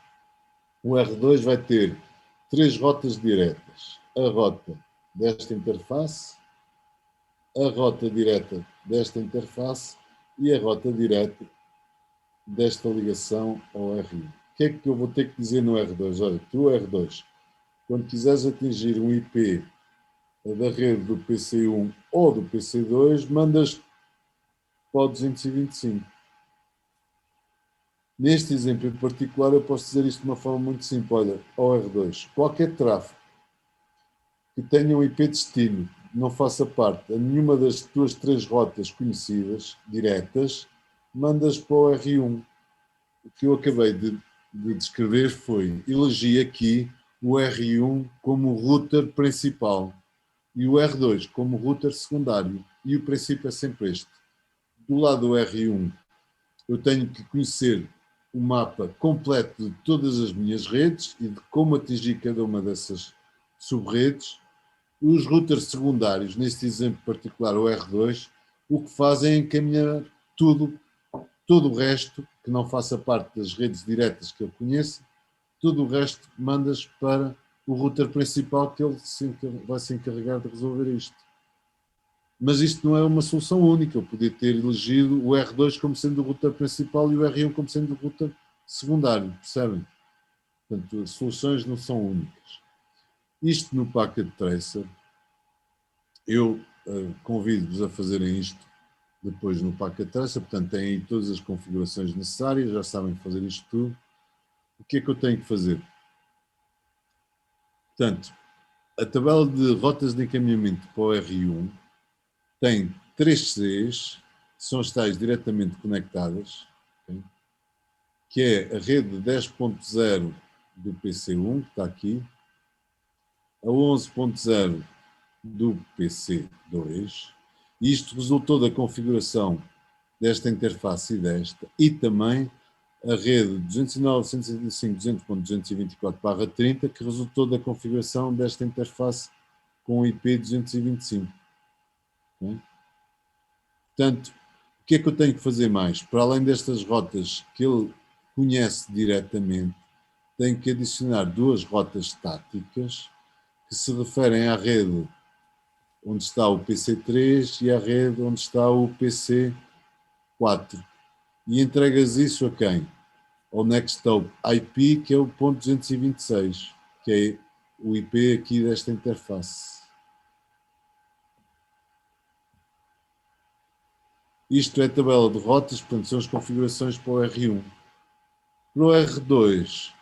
O R2 vai ter três rotas diretas. A rota desta interface, a rota direta desta interface e a rota direta desta ligação ao R1. O que é que eu vou ter que dizer no R2? Olha, tu R2, quando quiseres atingir um IP da rede do PC1 ou do PC2, mandas para o 225. Neste exemplo em particular, eu posso dizer isto de uma forma muito simples. Olha, ao R2, qualquer tráfego que tenha um IP destino, não faça parte de nenhuma das tuas três rotas conhecidas, diretas, mandas para o R1. O que eu acabei de descrever foi, elegi aqui o R1 como router principal e o R2 como router secundário. E o princípio é sempre este. Do lado do R1, eu tenho que conhecer o mapa completo de todas as minhas redes e de como atingir cada uma dessas subredes. Os routers secundários, neste exemplo particular, o R2, o que fazem é encaminhar todo o resto, que não faça parte das redes diretas que ele conhece, todo o resto mandas para o router principal, que ele vai se encarregar de resolver isto. Mas isto não é uma solução única. Eu podia ter elegido o R2 como sendo o router principal e o R1 como sendo o router secundário, percebem? Portanto, as soluções não são únicas. Isto no Packet Tracer, eu convido-vos a fazerem isto depois no Packet Tracer, portanto têm aí todas as configurações necessárias, já sabem fazer isto tudo. O que é que eu tenho que fazer? Portanto, a tabela de rotas de encaminhamento para o R1 tem 3 Cs, que são as tais diretamente conectadas, okay? Que é a rede 10.0 do PC1, que está aqui, a 11.0 do PC2. Isto resultou da configuração desta interface e desta, e também a rede 209.165.200.224/30, que resultou da configuração desta interface com o IP 225. Okay? Portanto, o que é que eu tenho que fazer mais? Para além destas rotas que ele conhece diretamente, tenho que adicionar duas rotas estáticas que se referem à rede onde está o PC3 e à rede onde está o PC4. E entregas isso a quem? ao Next Hop IP, que é o ponto 226, que é o IP aqui desta interface. Isto é a tabela de rotas, portanto, são as configurações para o R1. Para o R2,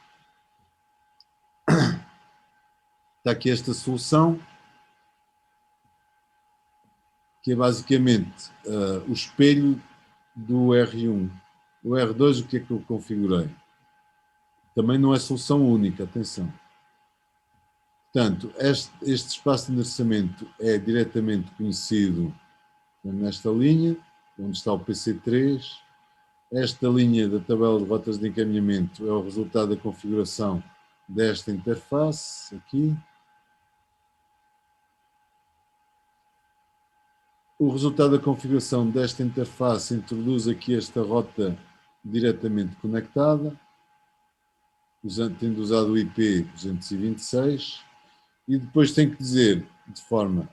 está aqui esta solução, que é basicamente o espelho do R1. O R2, o que é que eu configurei? Também não é solução única, atenção. Portanto, este espaço de endereçamento é diretamente conhecido nesta linha, onde está o PC3. Esta linha da tabela de rotas de encaminhamento é o resultado da configuração desta interface, aqui. O resultado da configuração desta interface introduz aqui esta rota diretamente conectada, tendo usado o IP 226, e depois tem que dizer, de forma,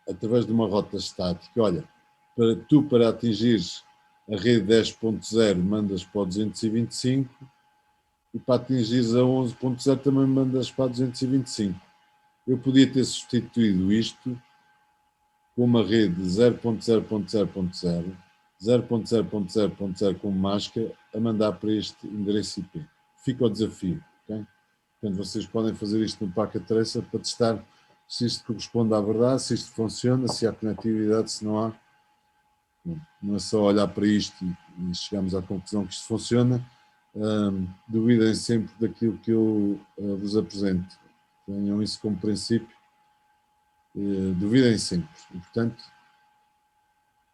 através de uma rota estática, olha, para atingires a rede 10.0 mandas para o 225 e para atingires a 11.0 também mandas para a 225. Eu podia ter substituído isto com uma rede 0.0.0.0, 0.0.0.0 com máscara a mandar para este endereço IP. Fica o desafio, ok? Portanto, vocês podem fazer isto no Packet Tracer para testar se isto corresponde à verdade, se isto funciona, se há conectividade, se não há. Não é só olhar para isto e chegamos à conclusão que isto funciona. Duvidem sempre daquilo que eu vos apresento. Tenham isso como princípio. Duvidem sempre. E, portanto,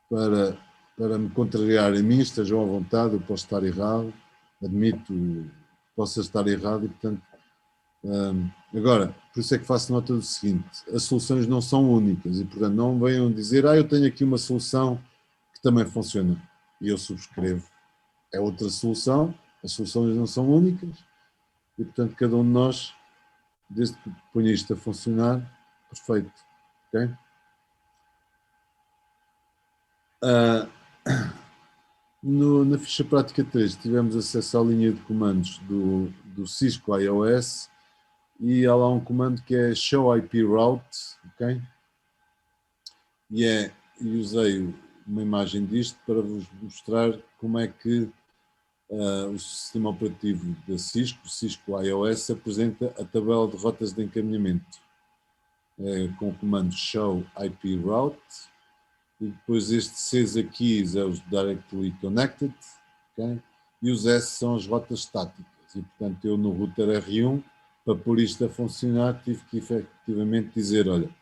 para me contrariar a mim, estejam à vontade, eu posso estar errado, admito que possa estar errado e, portanto, agora, por isso é que faço nota do seguinte, as soluções não são únicas e, portanto, não venham dizer, eu tenho aqui uma solução que também funciona e eu subscrevo. É outra solução, as soluções não são únicas e, portanto, cada um de nós, desde que ponha isto a funcionar, perfeito, ok? Na ficha prática 3 tivemos acesso à linha de comandos do Cisco iOS e há lá um comando que é show IP route, ok? E usei uma imagem disto para vos mostrar como é que o sistema operativo da Cisco, o Cisco iOS, apresenta a tabela de rotas de encaminhamento com o comando show IP route. E depois estes Cs aqui é os Directly Connected, okay? E os S são as rotas estáticas. E, portanto, eu no router R1, para pôr isto a funcionar, tive que efetivamente dizer, olha,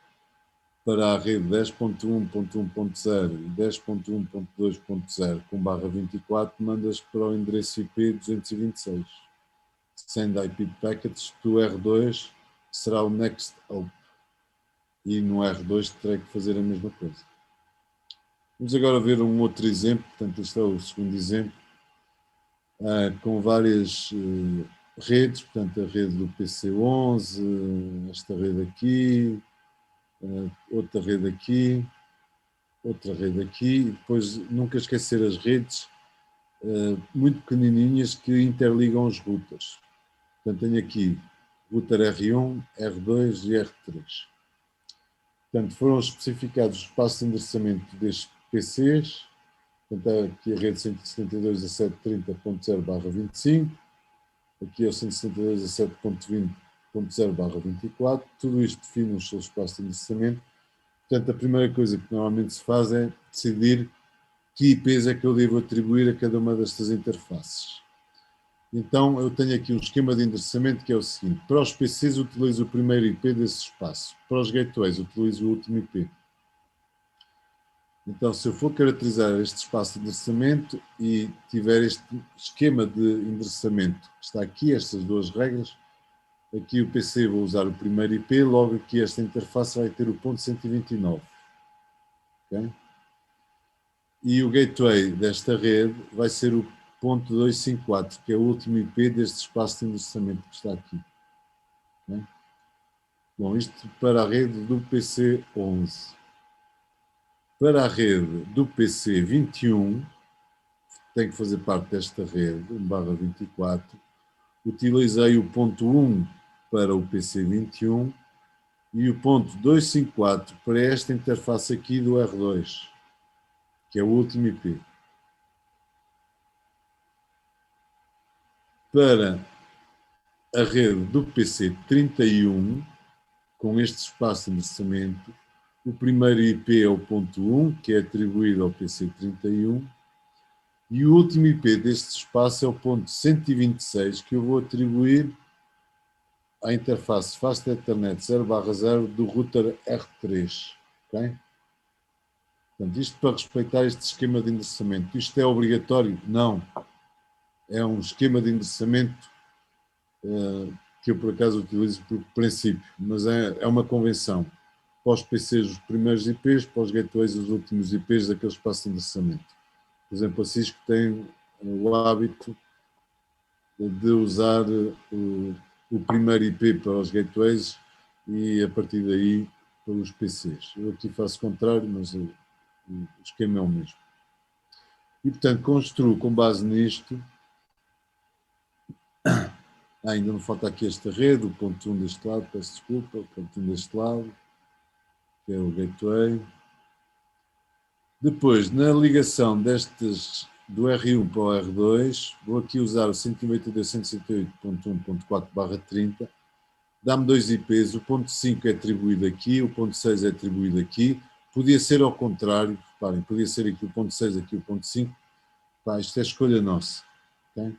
para a rede 10.1.1.0 e 10.1.2.0 com barra 24, mandas para o endereço IP 226. Send IP packets to R2, que será o next hop. E no R2 terei que fazer a mesma coisa. Vamos agora ver um outro exemplo, portanto este é o segundo exemplo, com várias redes, portanto a rede do PC11, esta rede aqui, outra rede aqui, outra rede aqui, e depois nunca esquecer as redes muito pequenininhas que interligam os routers. Portanto tenho aqui router R1, R2 e R3. Portanto foram especificados os espaços de endereçamento destes PCs. Portanto, aqui a rede 172.1730.0/25, aqui é o 172.17.20.0/24, tudo isto define o seu espaço de endereçamento. Portanto, a primeira coisa que normalmente se faz é decidir que IPs é que eu devo atribuir a cada uma destas interfaces. Então, eu tenho aqui um esquema de endereçamento que é o seguinte: para os PCs utilizo o primeiro IP desse espaço, para os gateways utilizo o último IP. Então, se eu for caracterizar este espaço de endereçamento e tiver este esquema de endereçamento, está aqui, estas duas regras, aqui o PC vou usar o primeiro IP, logo aqui esta interface vai ter o ponto 129. Okay? E o gateway desta rede vai ser o ponto 254, que é o último IP deste espaço de endereçamento que está aqui. Okay? Bom, isto para a rede do PC11. Para a rede do PC21, tem que fazer parte desta rede, 1/24, utilizei o ponto 1 para o PC21 e o ponto 254 para esta interface aqui do R2, que é o último IP. Para a rede do PC31, com este espaço de endereçamento, o primeiro IP é o ponto 1, que é atribuído ao PC31, e o último IP deste espaço é o ponto 126, que eu vou atribuir à interface Fast Ethernet 0/0 do router R3. Okay? Portanto, isto para respeitar este esquema de endereçamento. Isto é obrigatório? Não. É um esquema de endereçamento que eu, por acaso, utilizo por princípio, mas é uma convenção. Para os PCs, os primeiros IPs, para os gateways, os últimos IPs daquele espaço de endereçamento. Por exemplo, a Cisco tem o hábito de usar o primeiro IP para os gateways e, a partir daí, para os PCs. Eu aqui faço o contrário, mas o esquema é o mesmo. E, portanto, construo com base nisto. Ainda não falta aqui esta rede, o ponto 1 deste lado, peço desculpa, o ponto 1 deste lado, que é o gateway. Depois, na ligação destes do R1 para o R2, vou aqui usar o 192.168.1.4/30, dá-me dois IPs, o ponto 5 é atribuído aqui, o ponto 6 é atribuído aqui, podia ser ao contrário, reparem, podia ser aqui o ponto 6, aqui o ponto 5, pá, isto é escolha nossa. Okay?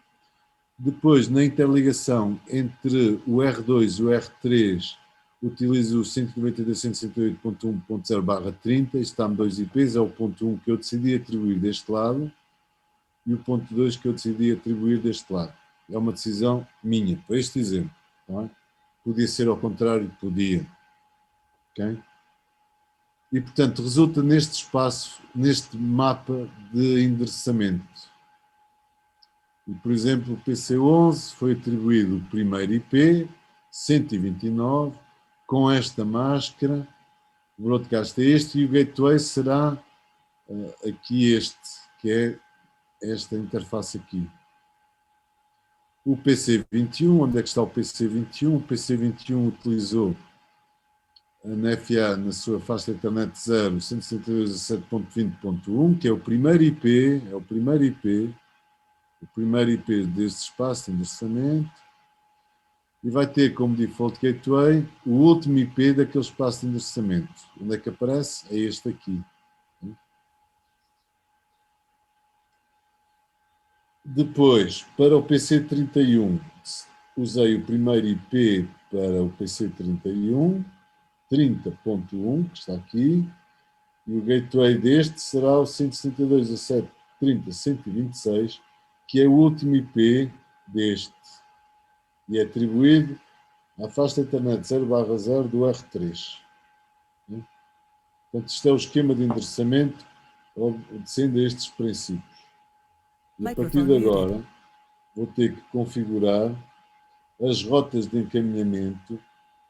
Depois, na interligação entre o R2 e o R3, utilizo o 192.168.1.0/30, isto dá-me dois IPs, é o ponto 1 que eu decidi atribuir deste lado e o ponto 2 que eu decidi atribuir deste lado. É uma decisão minha, para este exemplo. Não é? Podia ser ao contrário, podia. Okay? E, portanto, resulta neste espaço, neste mapa de endereçamento. E, por exemplo, o PC11 foi atribuído o primeiro IP, 129, com esta máscara, o broadcast é este, e o gateway será aqui este, que é esta interface aqui. O PC21, onde é que está o PC21? O PC21 utilizou na FA, na sua faixa de internet 0, 172.17.20.1, que é o primeiro IP, o primeiro IP deste espaço de endereçamento, e vai ter como default gateway o último IP daquele espaço de endereçamento. Onde é que aparece? É este aqui. Depois, para o PC31, usei o primeiro IP para o PC31, 30.1, que está aqui, e o gateway deste será o 162.17.30.126, que é o último IP deste, e é atribuído à faixa internet 0/0 do R3. Portanto, isto é o esquema de endereçamento obedecendo a estes princípios. E a partir de agora, vou ter que configurar as rotas de encaminhamento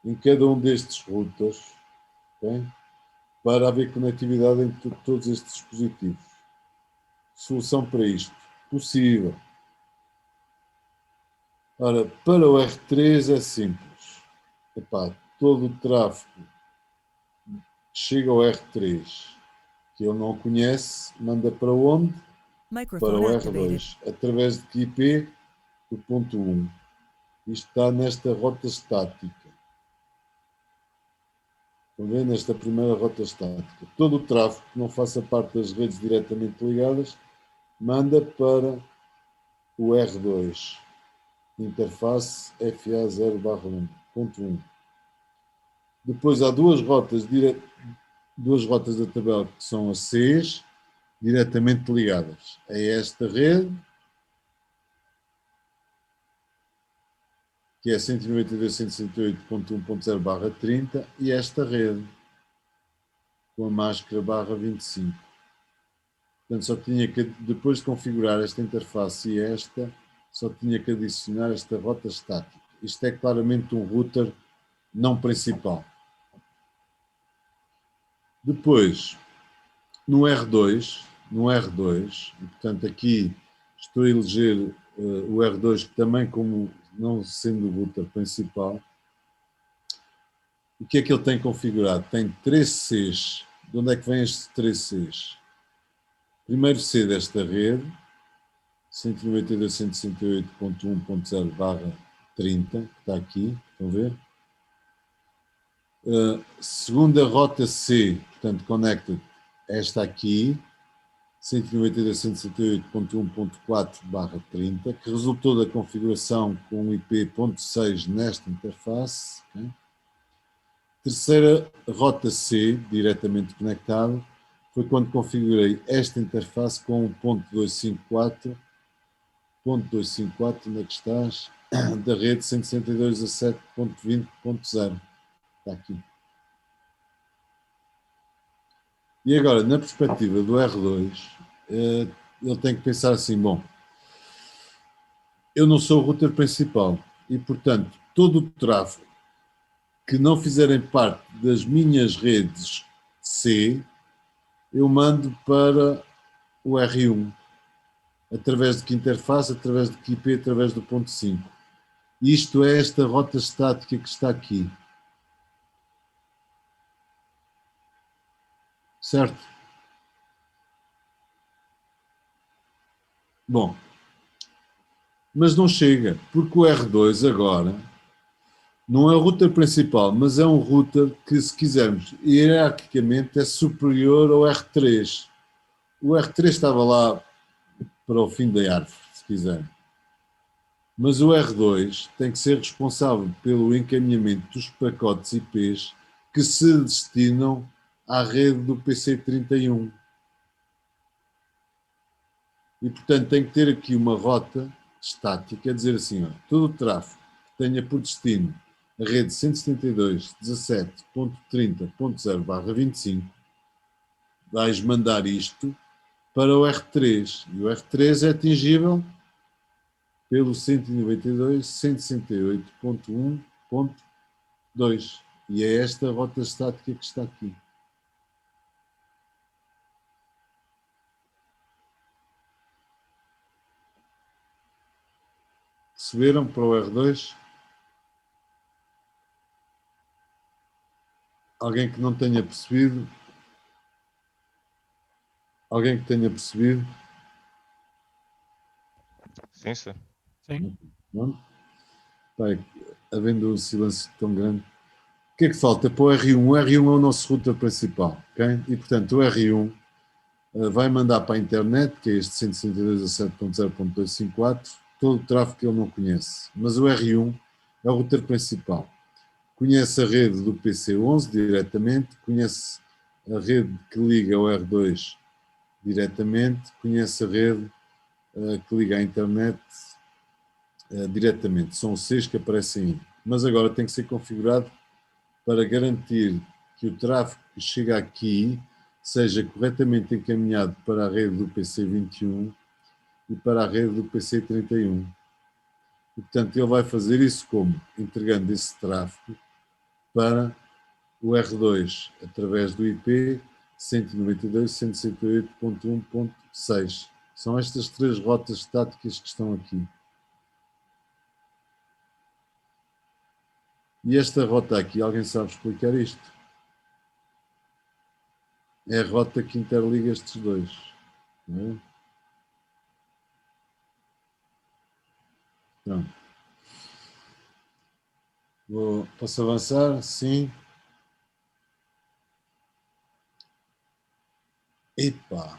em cada um destes routers, okay? Para haver conectividade entre todos estes dispositivos. Solução para isto? Possível. Ora, para o R3 é simples. Epá, todo o tráfego que chega ao R3, que ele não conhece, manda para onde? Para o R2. Através de que IP? O ponto 1. Isto está nesta rota estática. Estão vendo? Nesta primeira rota estática. Todo o tráfego que não faça parte das redes diretamente ligadas manda para o R2. Interface FA0/1.1. Depois há duas rotas da tabela que são as Cs diretamente ligadas a esta rede, que é 192.168.1.0/30, e esta rede, com a máscara /25. Portanto, só tinha que, depois de configurar esta interface e esta, só tinha que adicionar esta rota estática. Isto é claramente um router não principal. Depois, no R2, e portanto aqui estou a eleger o R2, que também, como não sendo o router principal, o que é que ele tem configurado? Tem 3 Cs. De onde é que vem estes 3 Cs? Primeiro C desta rede, 192.168.1.0/30, que está aqui, estão a ver? Segunda rota C, portanto, connected, esta aqui, 192.168.1.4/30, que resultou da configuração com o IP.6 nesta interface. Okay? Terceira rota C, diretamente conectado, foi quando configurei esta interface com o .254, onde é que estás? Da rede 162.17.20.0. Está aqui. E agora, na perspectiva do R2, ele tem que pensar assim, bom, eu não sou o router principal e, portanto, todo o tráfego que não fizerem parte das minhas redes C, eu mando para o R1. Através de que interface, através de que IP, através do ponto 5. Isto é esta rota estática que está aqui. Certo? Bom, mas não chega, porque o R2 agora não é o router principal, mas é um router que, se quisermos, hierarquicamente é superior ao R3. O R3 estava lá para o fim da árvore, se quiser. Mas o R2 tem que ser responsável pelo encaminhamento dos pacotes IPs que se destinam à rede do PC31. E, portanto, tem que ter aqui uma rota estática, quer dizer assim, ó, todo o tráfego que tenha por destino a rede 172.17.30.0/25, vais mandar isto para o R3. E o R3 é atingível pelo 192.168.1.2. E é esta rota estática que está aqui. Perceberam para o R2? Alguém que não tenha percebido? Alguém que tenha percebido? Sim, sim. Sim. Não? Pai, havendo um silêncio tão grande. O que é que falta para o R1? O R1 é o nosso router principal, ok? E, portanto, o R1 vai mandar para a internet, que é este 162.17.0.254, todo o tráfego que ele não conhece. Mas o R1 é o router principal. Conhece a rede do PC11 diretamente, conhece a rede que liga ao R2 diretamente, conhece a rede que liga à internet diretamente. São os 6 que aparecem aí. Mas agora tem que ser configurado para garantir que o tráfego que chega aqui seja corretamente encaminhado para a rede do PC21 e para a rede do PC31. E, portanto, ele vai fazer isso como? Entregando esse tráfego para o R2 através do IP 192.168.1.6. São estas 3 rotas estáticas que estão aqui. E esta rota aqui, alguém sabe explicar isto? É a rota que interliga estes dois. Não é? Pronto. Posso avançar? Sim. Epa!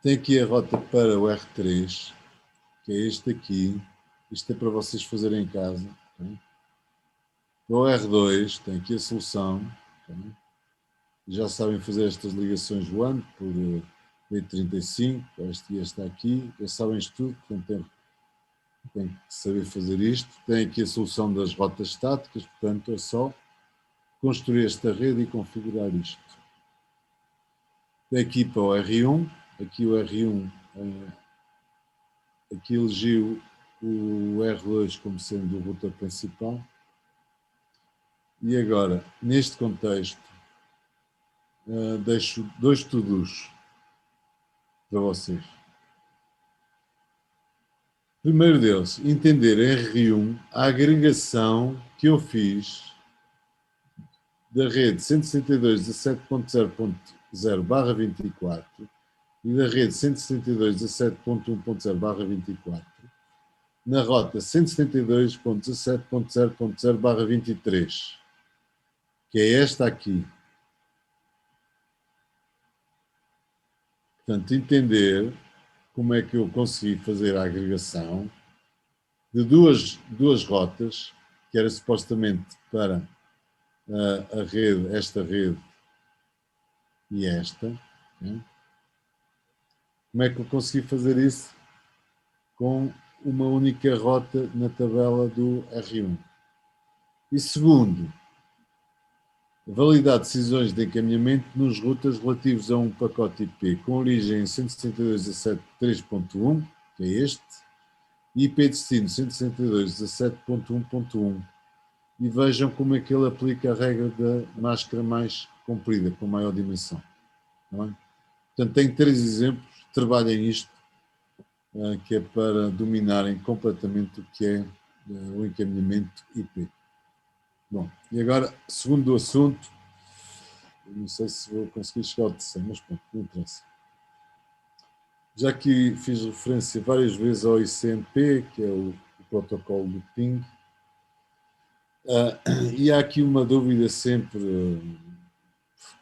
Tem aqui a rota para o R3, que é este aqui. Isto é para vocês fazerem em casa. Okay? Para o R2, tem aqui a solução. Okay? Já sabem fazer estas ligações WAN por B35. Este está aqui. Já sabem isto tudo. Portanto, tem que saber fazer isto. Tem aqui a solução das rotas estáticas. Portanto, é só construir esta rede e configurar isto. Tem aqui para o R1. Aqui o R1... aqui elegiu o R2 como sendo o router principal. E agora, neste contexto, deixo 2 to-dos para vocês. Primeiro deles, entender R1 a agregação que eu fiz da rede 162.17.0.0/24 e da rede 172.17.1.0/24 na rota 172.17.0.0/23, que é esta aqui. Portanto, entender como é que eu consegui fazer a agregação de duas rotas, que era supostamente para a rede, esta rede e esta. Né? Como é que eu consegui fazer isso com uma única rota na tabela do R1? E segundo, validar decisões de encaminhamento nos rutas relativos a um pacote IP com origem em 162.17.3.1, que é este, e IP destino 162.17.1.1. E vejam como é que ele aplica a regra da máscara mais comprida, com maior dimensão. Não é? Portanto, tem 3 exemplos, trabalhem isto, que é para dominarem completamente o que é o encaminhamento IP. Bom, e agora, segundo assunto, não sei se vou conseguir chegar ao terceiro, mas pronto, não interessa. Já que fiz referência várias vezes ao ICMP, que é o protocolo do ping, e há aqui uma dúvida sempre,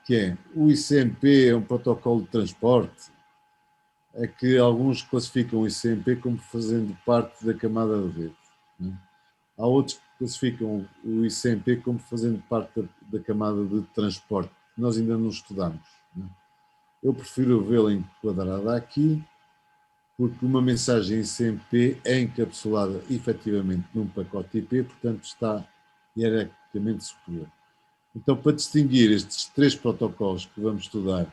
que é, o ICMP é um protocolo de transporte? É que alguns classificam o ICMP como fazendo parte da camada de rede. Né? Há outros que classificam o ICMP como fazendo parte da camada de transporte, que nós ainda não estudamos. Né? Eu prefiro vê-la enquadrada aqui, porque uma mensagem ICMP é encapsulada efetivamente num pacote IP, portanto está hierarquicamente superior. Então, para distinguir estes 3 protocolos que vamos estudar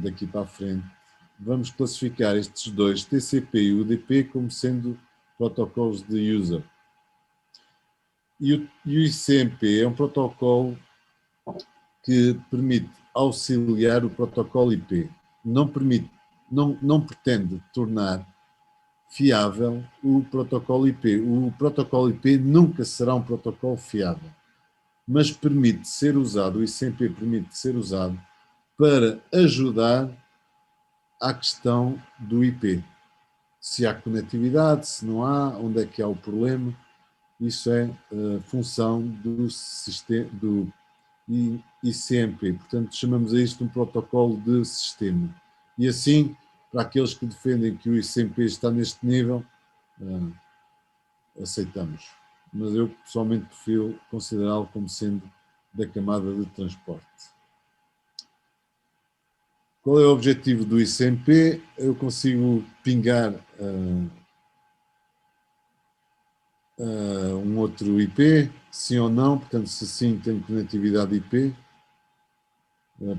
daqui para a frente, vamos classificar estes 2, TCP e UDP, como sendo protocolos de user. E o ICMP é um protocolo que permite auxiliar o protocolo IP. Não pretende tornar fiável o protocolo IP. O protocolo IP nunca será um protocolo fiável, mas permite ser usado, o ICMP permite ser usado para ajudar à questão do IP. Se há conectividade, se não há, onde é que há o problema, isso é função do sistema, do ICMP. Portanto, chamamos a isto um protocolo de sistema. E assim, para aqueles que defendem que o ICMP está neste nível, aceitamos. Mas eu, pessoalmente, prefiro considerá-lo como sendo da camada de transporte. Qual é o objetivo do ICMP? Eu consigo pingar um outro IP, sim ou não, portanto, se sim, tem conectividade IP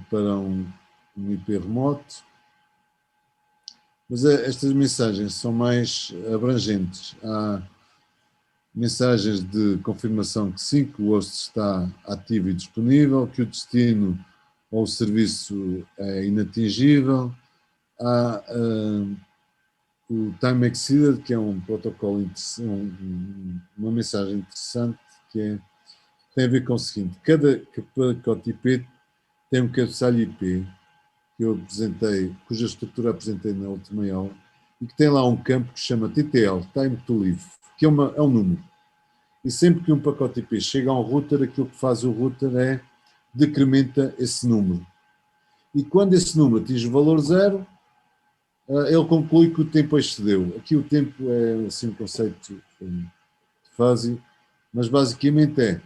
para um IP remoto. Mas estas mensagens são mais abrangentes. Há mensagens de confirmação que sim, que o host está ativo e disponível, que o destino ou o serviço é inatingível. Há o Time Exceeded, que é um protocolo interessante, uma mensagem interessante, que tem a ver com o seguinte: cada pacote IP tem um cabeçalho IP que eu apresentei, cuja estrutura apresentei na última aula, e que tem lá um campo que se chama TTL, Time to Live, que é um número. E sempre que um pacote IP chega a um router, aquilo que faz o router é decrementa esse número. E quando esse número atinge o valor 0, ele conclui que o tempo excedeu. Aqui o tempo é assim, um conceito de fuzzy, mas basicamente é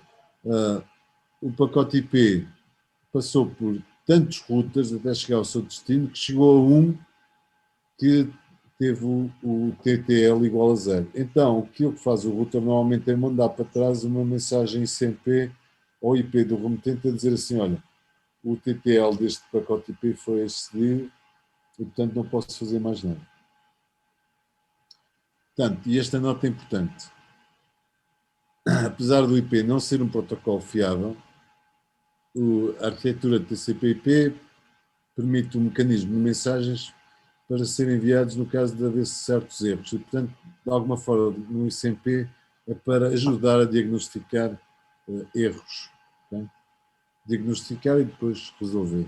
o pacote IP passou por tantos routers até chegar ao seu destino, que chegou a um que teve o TTL igual a 0. Então, o que faz o router normalmente é mandar para trás uma mensagem ICMP ou IP do remetente a dizer assim, olha, o TTL deste pacote IP foi excedido e, portanto, não posso fazer mais nada. Portanto, e esta nota é importante. apesar do IP não ser um protocolo fiável, a arquitetura TCP/IP permite um mecanismo de mensagens para serem enviados no caso de haver certos erros. E, portanto, de alguma forma, no ICMP é para ajudar a diagnosticar erros. Okay? Diagnosticar e depois resolver.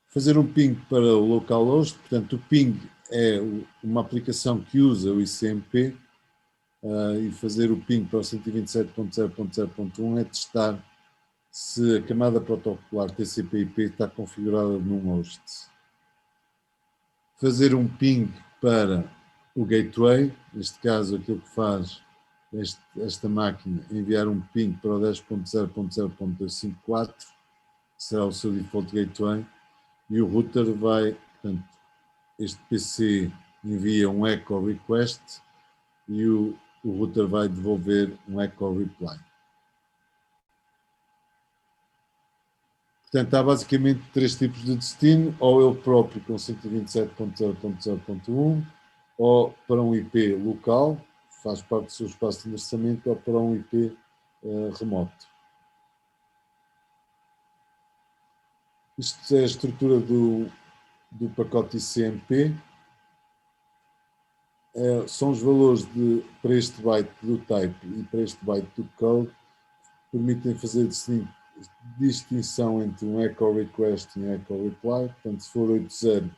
Fazer um ping para o localhost, portanto, o ping é uma aplicação que usa o ICMP e fazer o ping para o 127.0.0.1 é testar se a camada protocolar TCP/IP está configurada num host. Fazer um ping para o gateway, neste caso aquilo que faz esta máquina, enviar um ping para o 10.0.0.254, que será o seu default gateway, e o router vai, portanto, este PC envia um echo request e o router vai devolver um echo reply. Portanto, há basicamente três tipos de destino, ou ele próprio com 127.0.0.1, ou para um IP local, faz parte do seu espaço de endereçamento, ou para um IP remoto. Isto é a estrutura do pacote ICMP. São os valores para este byte do type e para este byte do code, permitem fazer distinção entre um echo request e um echo reply. Portanto, se for 80,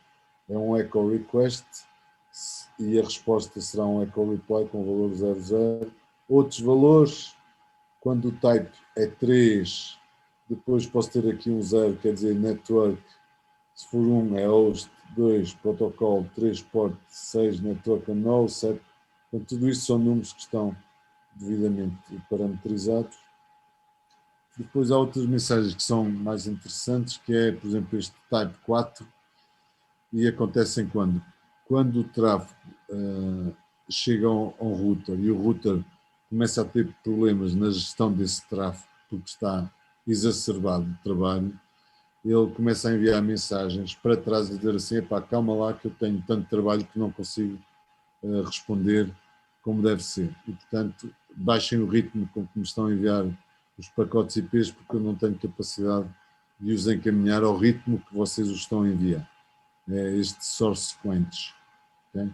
é um echo request e a resposta será um echo reply com o valor 00. Outros valores, quando o type é 3, depois posso ter aqui um 0, quer dizer network. Se for 1 é host, 2 protocolo, 3 port, 6 network and null, 7. Portanto, tudo isso são números que estão devidamente parametrizados. Depois há outras mensagens que são mais interessantes, que é, por exemplo, este type 4, e acontecem quando? Quando o tráfego chega a um router e o router começa a ter problemas na gestão desse tráfego, porque está exacerbado o trabalho, ele começa a enviar mensagens para trás e dizer assim, epá, calma lá que eu tenho tanto trabalho que não consigo responder como deve ser. E, portanto, baixem o ritmo com que me estão a enviar os pacotes IPs, porque eu não tenho capacidade de os encaminhar ao ritmo que vocês os estão a enviar. É este source quench. Okay?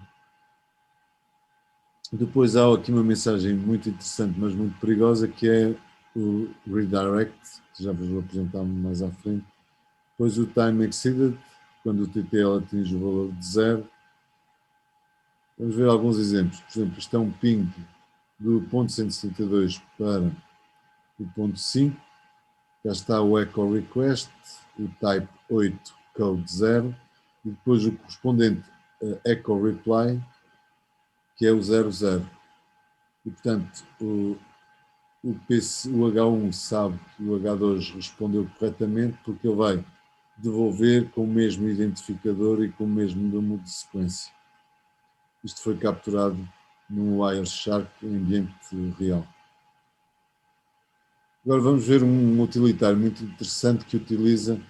Depois há aqui uma mensagem muito interessante, mas muito perigosa, que é o redirect, que já vos vou apresentar mais à frente. Depois o time exceeded, quando o TTL atinge o valor de 0. Vamos ver alguns exemplos. Por exemplo, isto é um ping do ponto 162 para o ponto 5. Já está o echo request, o type 8, code 0, e depois o correspondente echo reply, que é o 00. E, portanto, o H1 sabe que o H2 respondeu corretamente, porque ele vai devolver com o mesmo identificador e com o mesmo número de sequência. Isto foi capturado no Wireshark em ambiente real. Agora vamos ver um utilitário muito interessante que utiliza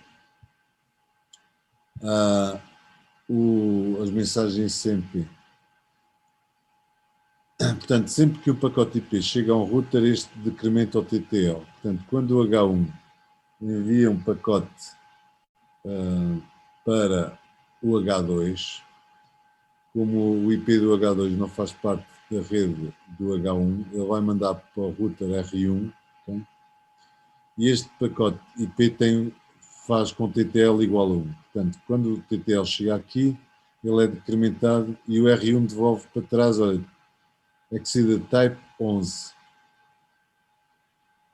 as mensagens ICMP. Portanto, sempre que o pacote IP chega a um router, este decrementa o TTL. Portanto, quando o H1 envia um pacote para o H2, como o IP do H2 não faz parte da rede do H1, ele vai mandar para o router R1, okay? E este pacote IP faz com TTL igual a 1. Portanto, quando o TTL chega aqui, ele é decrementado e o R1 devolve para trás, olha, exceeded type 11.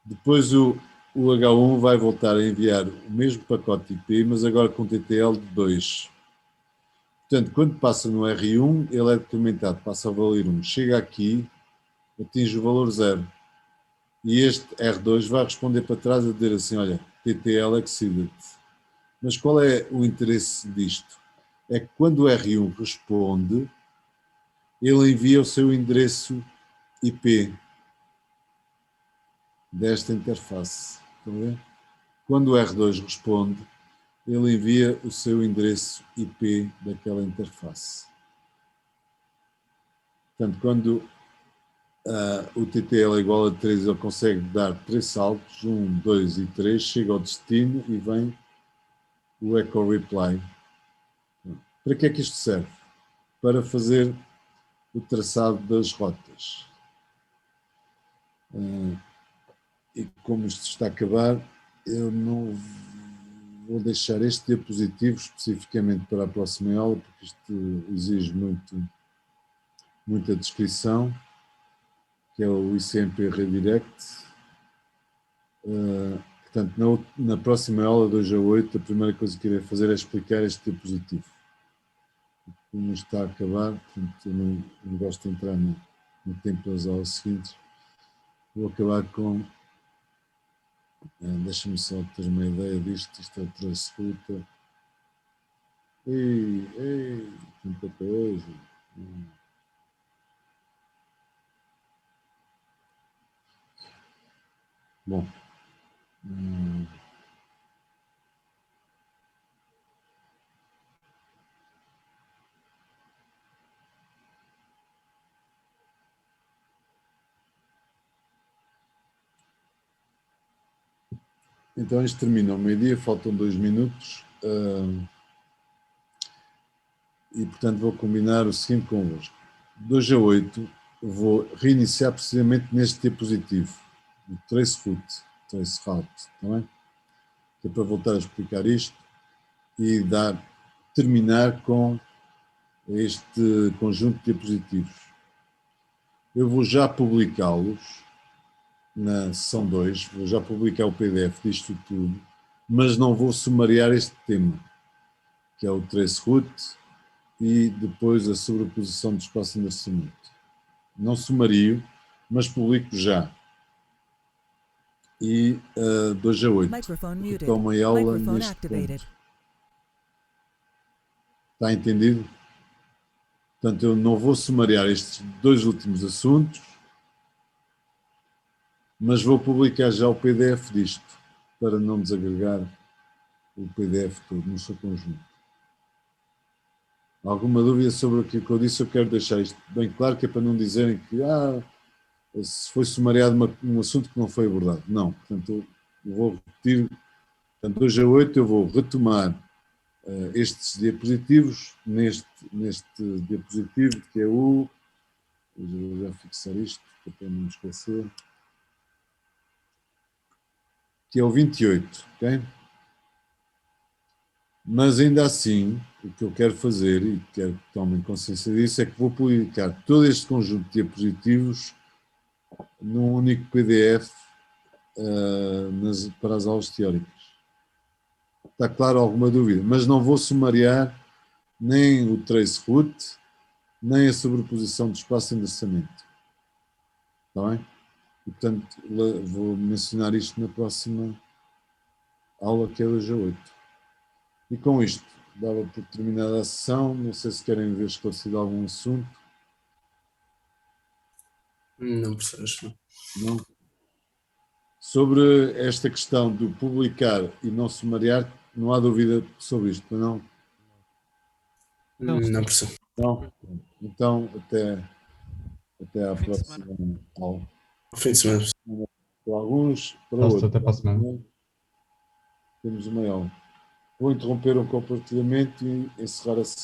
Depois o H1 vai voltar a enviar o mesmo pacote IP, mas agora com TTL de 2. Portanto, quando passa no R1, ele é decrementado, passa a valer 1. Chega aqui, atinge o valor 0. E este R2 vai responder para trás a dizer assim, olha, TTL exceeded. Mas qual é o interesse disto? É que quando o R1 responde, ele envia o seu endereço IP desta interface. Estão a ver? Quando o R2 responde, ele envia o seu endereço IP daquela interface. Portanto, quando o TTL é igual a 3, ele consegue dar 3 saltos, 1, 2 e 3, chega ao destino e vem o echo reply. Para que é que isto serve? Para fazer o traçado das rotas. E como isto está a acabar, eu não vou deixar este diapositivo especificamente para a próxima aula, porque isto exige muita descrição, que é o ICMP Redirect. Portanto, na próxima aula, 2 a 8, a primeira coisa que irei fazer é explicar este diapositivo. Como está a acabar, portanto, eu não gosto de entrar no tempo das aulas seguintes. Vou acabar com... Deixa-me só ter uma ideia disto. Isto é o traço ruta. Ei, tanta coisa. Bom. Então, isto termina ao meio-dia, faltam 2 minutos. E, portanto, vou combinar o seguinte convosco. 2 a 8, vou reiniciar precisamente neste diapositivo, o trace route, está bem? Que é para voltar a explicar isto e terminar com este conjunto de diapositivos. Eu vou já publicá-los na sessão 2, vou já publicar o PDF disto tudo, mas não vou sumariar este tema, que é o trace route e depois a sobreposição do espaço de endereçamento. Não sumario, mas publico já. E 2 a 8. Tomo a aula neste ponto. Está entendido? Portanto, eu não vou sumariar estes 2 últimos assuntos, mas vou publicar já o PDF disto, para não desagregar o PDF todo no seu conjunto. Alguma dúvida sobre o que eu disse? Eu quero deixar isto bem claro, que é para não dizerem que se foi sumariado um assunto que não foi abordado. Não, portanto, eu vou repetir. Portanto, 2 a 8 eu vou retomar estes diapositivos, neste diapositivo, que é o... Eu vou já fixar isto, para não me esquecer. Que é o 28, ok? Mas ainda assim, o que eu quero fazer, e quero que tomem consciência disso, é que vou publicar todo este conjunto de diapositivos num único PDF para as aulas teóricas. Está claro alguma dúvida? Mas não vou sumariar nem o trace route, nem a sobreposição de espaço de endereçamento. Está bem? E, portanto, vou mencionar isto na próxima aula, que é 2 a 8. E com isto, dava por terminada a sessão. Não sei se querem ver esclarecido algum assunto. Não percebes, não? Sobre esta questão de publicar e não sumariar, não há dúvida sobre isto, não? Não percebo. Não? Então, até à próxima aula. Fim de semana. Para alguns, para outros. Até para a semana. Temos uma aula. Vou interromper o compartilhamento e encerrar a sessão.